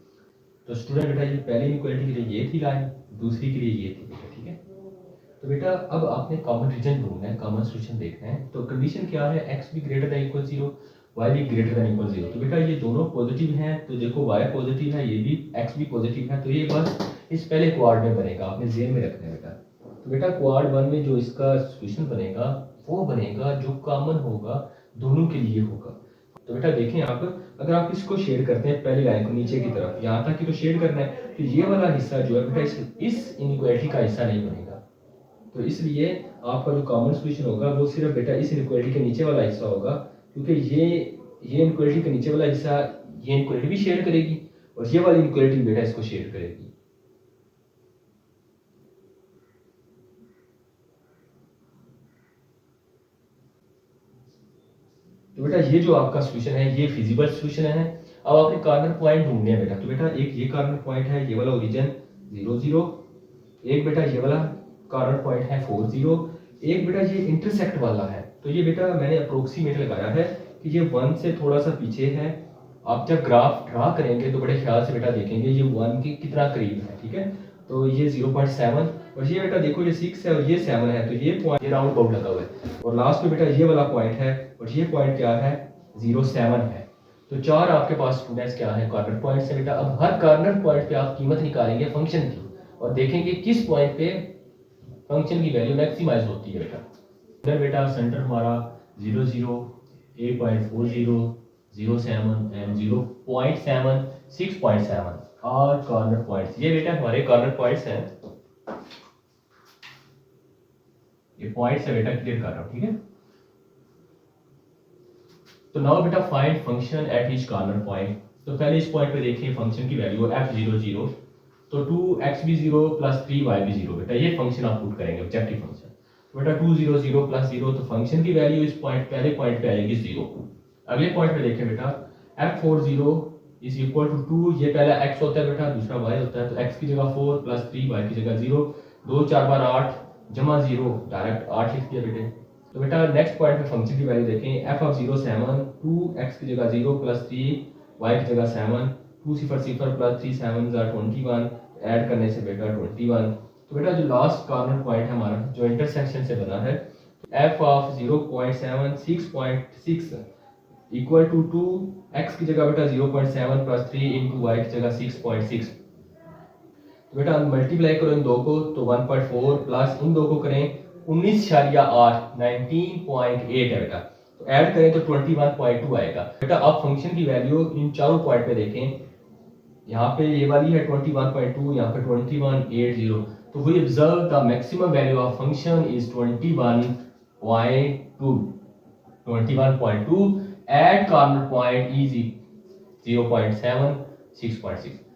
तो स्टूडेंट बेटा ये पहली इनइक्वालिटी के लिए ये थी लाइन, दूसरी के लिए ये थी बेटा। ठीक है, तो बेटा अब आपने कॉमन रीजन ढूंढना है, कॉमन सोल्यूशन देखना है। तो कंडीशन क्या है, एक्स भी ग्रेटर देन इक्वल 0, वाई भी ग्रेटर देन इक्वल 0। तो बेटा ये दोनों पॉजिटिव हैं, तो देखो वाई पॉजिटिव है, ये भी एक्स भी पॉजिटिव है, तो ये बस इस पहले क्वाड में बनेगा, आपने जेन में रखना है बेटा। तो बेटा क्वाड 1 में जो इसका सोल्यूशन बनेगा वो बनेगा जो कॉमन होगा दोनों के लिए होगा। तो बेटा देखें आप, अगर आप इसको शेड करते हैं पहली लाइन को नीचे की तरफ, यहाँ तक कि तो शेड करना है, तो ये वाला हिस्सा जो है बेटा इस इनइक्वालिटी का हिस्सा नहीं बनेगा। तो इसलिए आपका जो कॉमन सोल्यूशन होगा वो सिर्फ बेटा इस इनइक्वालिटी के नीचे वाला हिस्सा होगा, क्योंकि ये इनइक्वालिटी के नीचे वाला हिस्सा ये इनइक्वालिटी भी शेयर करेगी, और ये वाली इनइक्वालिटी बेटा इसको शेयर करेगी। तो बेटा ये जो आपका सोल्यूशन है ये फिजिबल सोल्यूशन है। अब आपने कॉर्नर पॉइंट ढूंढने हैं बेटा। तो बेटा एक ये कॉर्नर पॉइंट है, ये वाला ओरिजिन 0 0, एक बेटा ये वाला कॉर्नर पॉइंट है 4 0, एक बेटा ये इंटरसेक्ट वाला है। तो ये बेटा मैंने अप्रोक्सीमेट लगाया है कि ये 1 से थोड़ा सा पीछे है। आप जब ग्राफ ड्रा करेंगे तो बड़े ख्याल से बेटा देखेंगे ये 1 के कितना करीब है। ठीक है, तो ये 0.7, और ये बेटा देखो ये 6 है और ये 7 है, तो ये पॉइंट ये राउंड बाउंड लगा हुआ है, और लास्ट में बेटा ये वाला पॉइंट है, और ये पॉइंट क्या है 0.7 है। तो चार आपके पास स्टूडेंट्स क्या है कॉर्नर पॉइंट से बेटा। अब हर कॉर्नर पॉइंट पे आप कीमत निकालेंगे फंक्शन की, और देखेंगे किस पॉइंट पे फंक्शन की वैल्यू मैक्सिमाइज होती है बेटा। इधर बेटा सेंटर हमारा 0 0, 8.40, 0.7 एंड 0.7, 6.7 और कॉर्नर पॉइंट्स। ये बेटा हमारे कॉर्नर पॉइंट्स हैं, ये पॉइंट्स है बेटा, क्लियर कर रहा हूं। ठीक है, तो नाउ बेटा find function at each corner point. तो पहले इस पॉइंट पे देखिए फंक्शन की वैल्यू f0 0, तो 2x भी 0 प्लस 3y भी 0 बेटा, ये फंक्शन आप पुट करेंगे ऑब्जेक्टिव फंक्शन। तो बेटा 2 0 0 प्लस 0, तो फंक्शन की वैल्यू इस पॉइंट पहले पॉइंट पे आएगी 0। अगले पॉइंट पे देखें बेटा f40 इज इक्वल टू 2, ये पहला x होता है बेटा, दूसरा y होता है, तो x की जगह 4 प्लस 3 y की जगह 0, 2 4 बार 8 जमा 0, डायरेक्ट 8 लिख दिया बेटे। तो बेटा नेक्स्ट पॉइंट पे फंक्शन की वैल्यू देखें, f ऑफ 0 7, 2x की जगह 0 प्लस 3 y की जगह 7, 2 0 0 प्लस 3 7 21, ऐड करने से बेटा 21। तो बेटा जो लास्ट कॉर्नर पॉइंट है हमारा जो इंटरसेक्शन से बना है, f of 0.7 6.6 equal to 2x की जगह बेटा 0.7 प्लस 3 इंटू वाई की जगह 6.6। तो बेटा मल्टीप्लाई करो इन दो को, तो 1.4 प्लस इन दो को करें 19.8 19.8 है बेटा, तो ऐड करें तो 21.2 आएगा बेटा। अब फंक्शन की वैल्यू इन चारों पॉइंट पे देखें, यहाँ पे ये वाली है 21.2, यहाँ पे 21.80, तो we observe the maximum value of function is 21.2 at corner point is 0.7 6.6।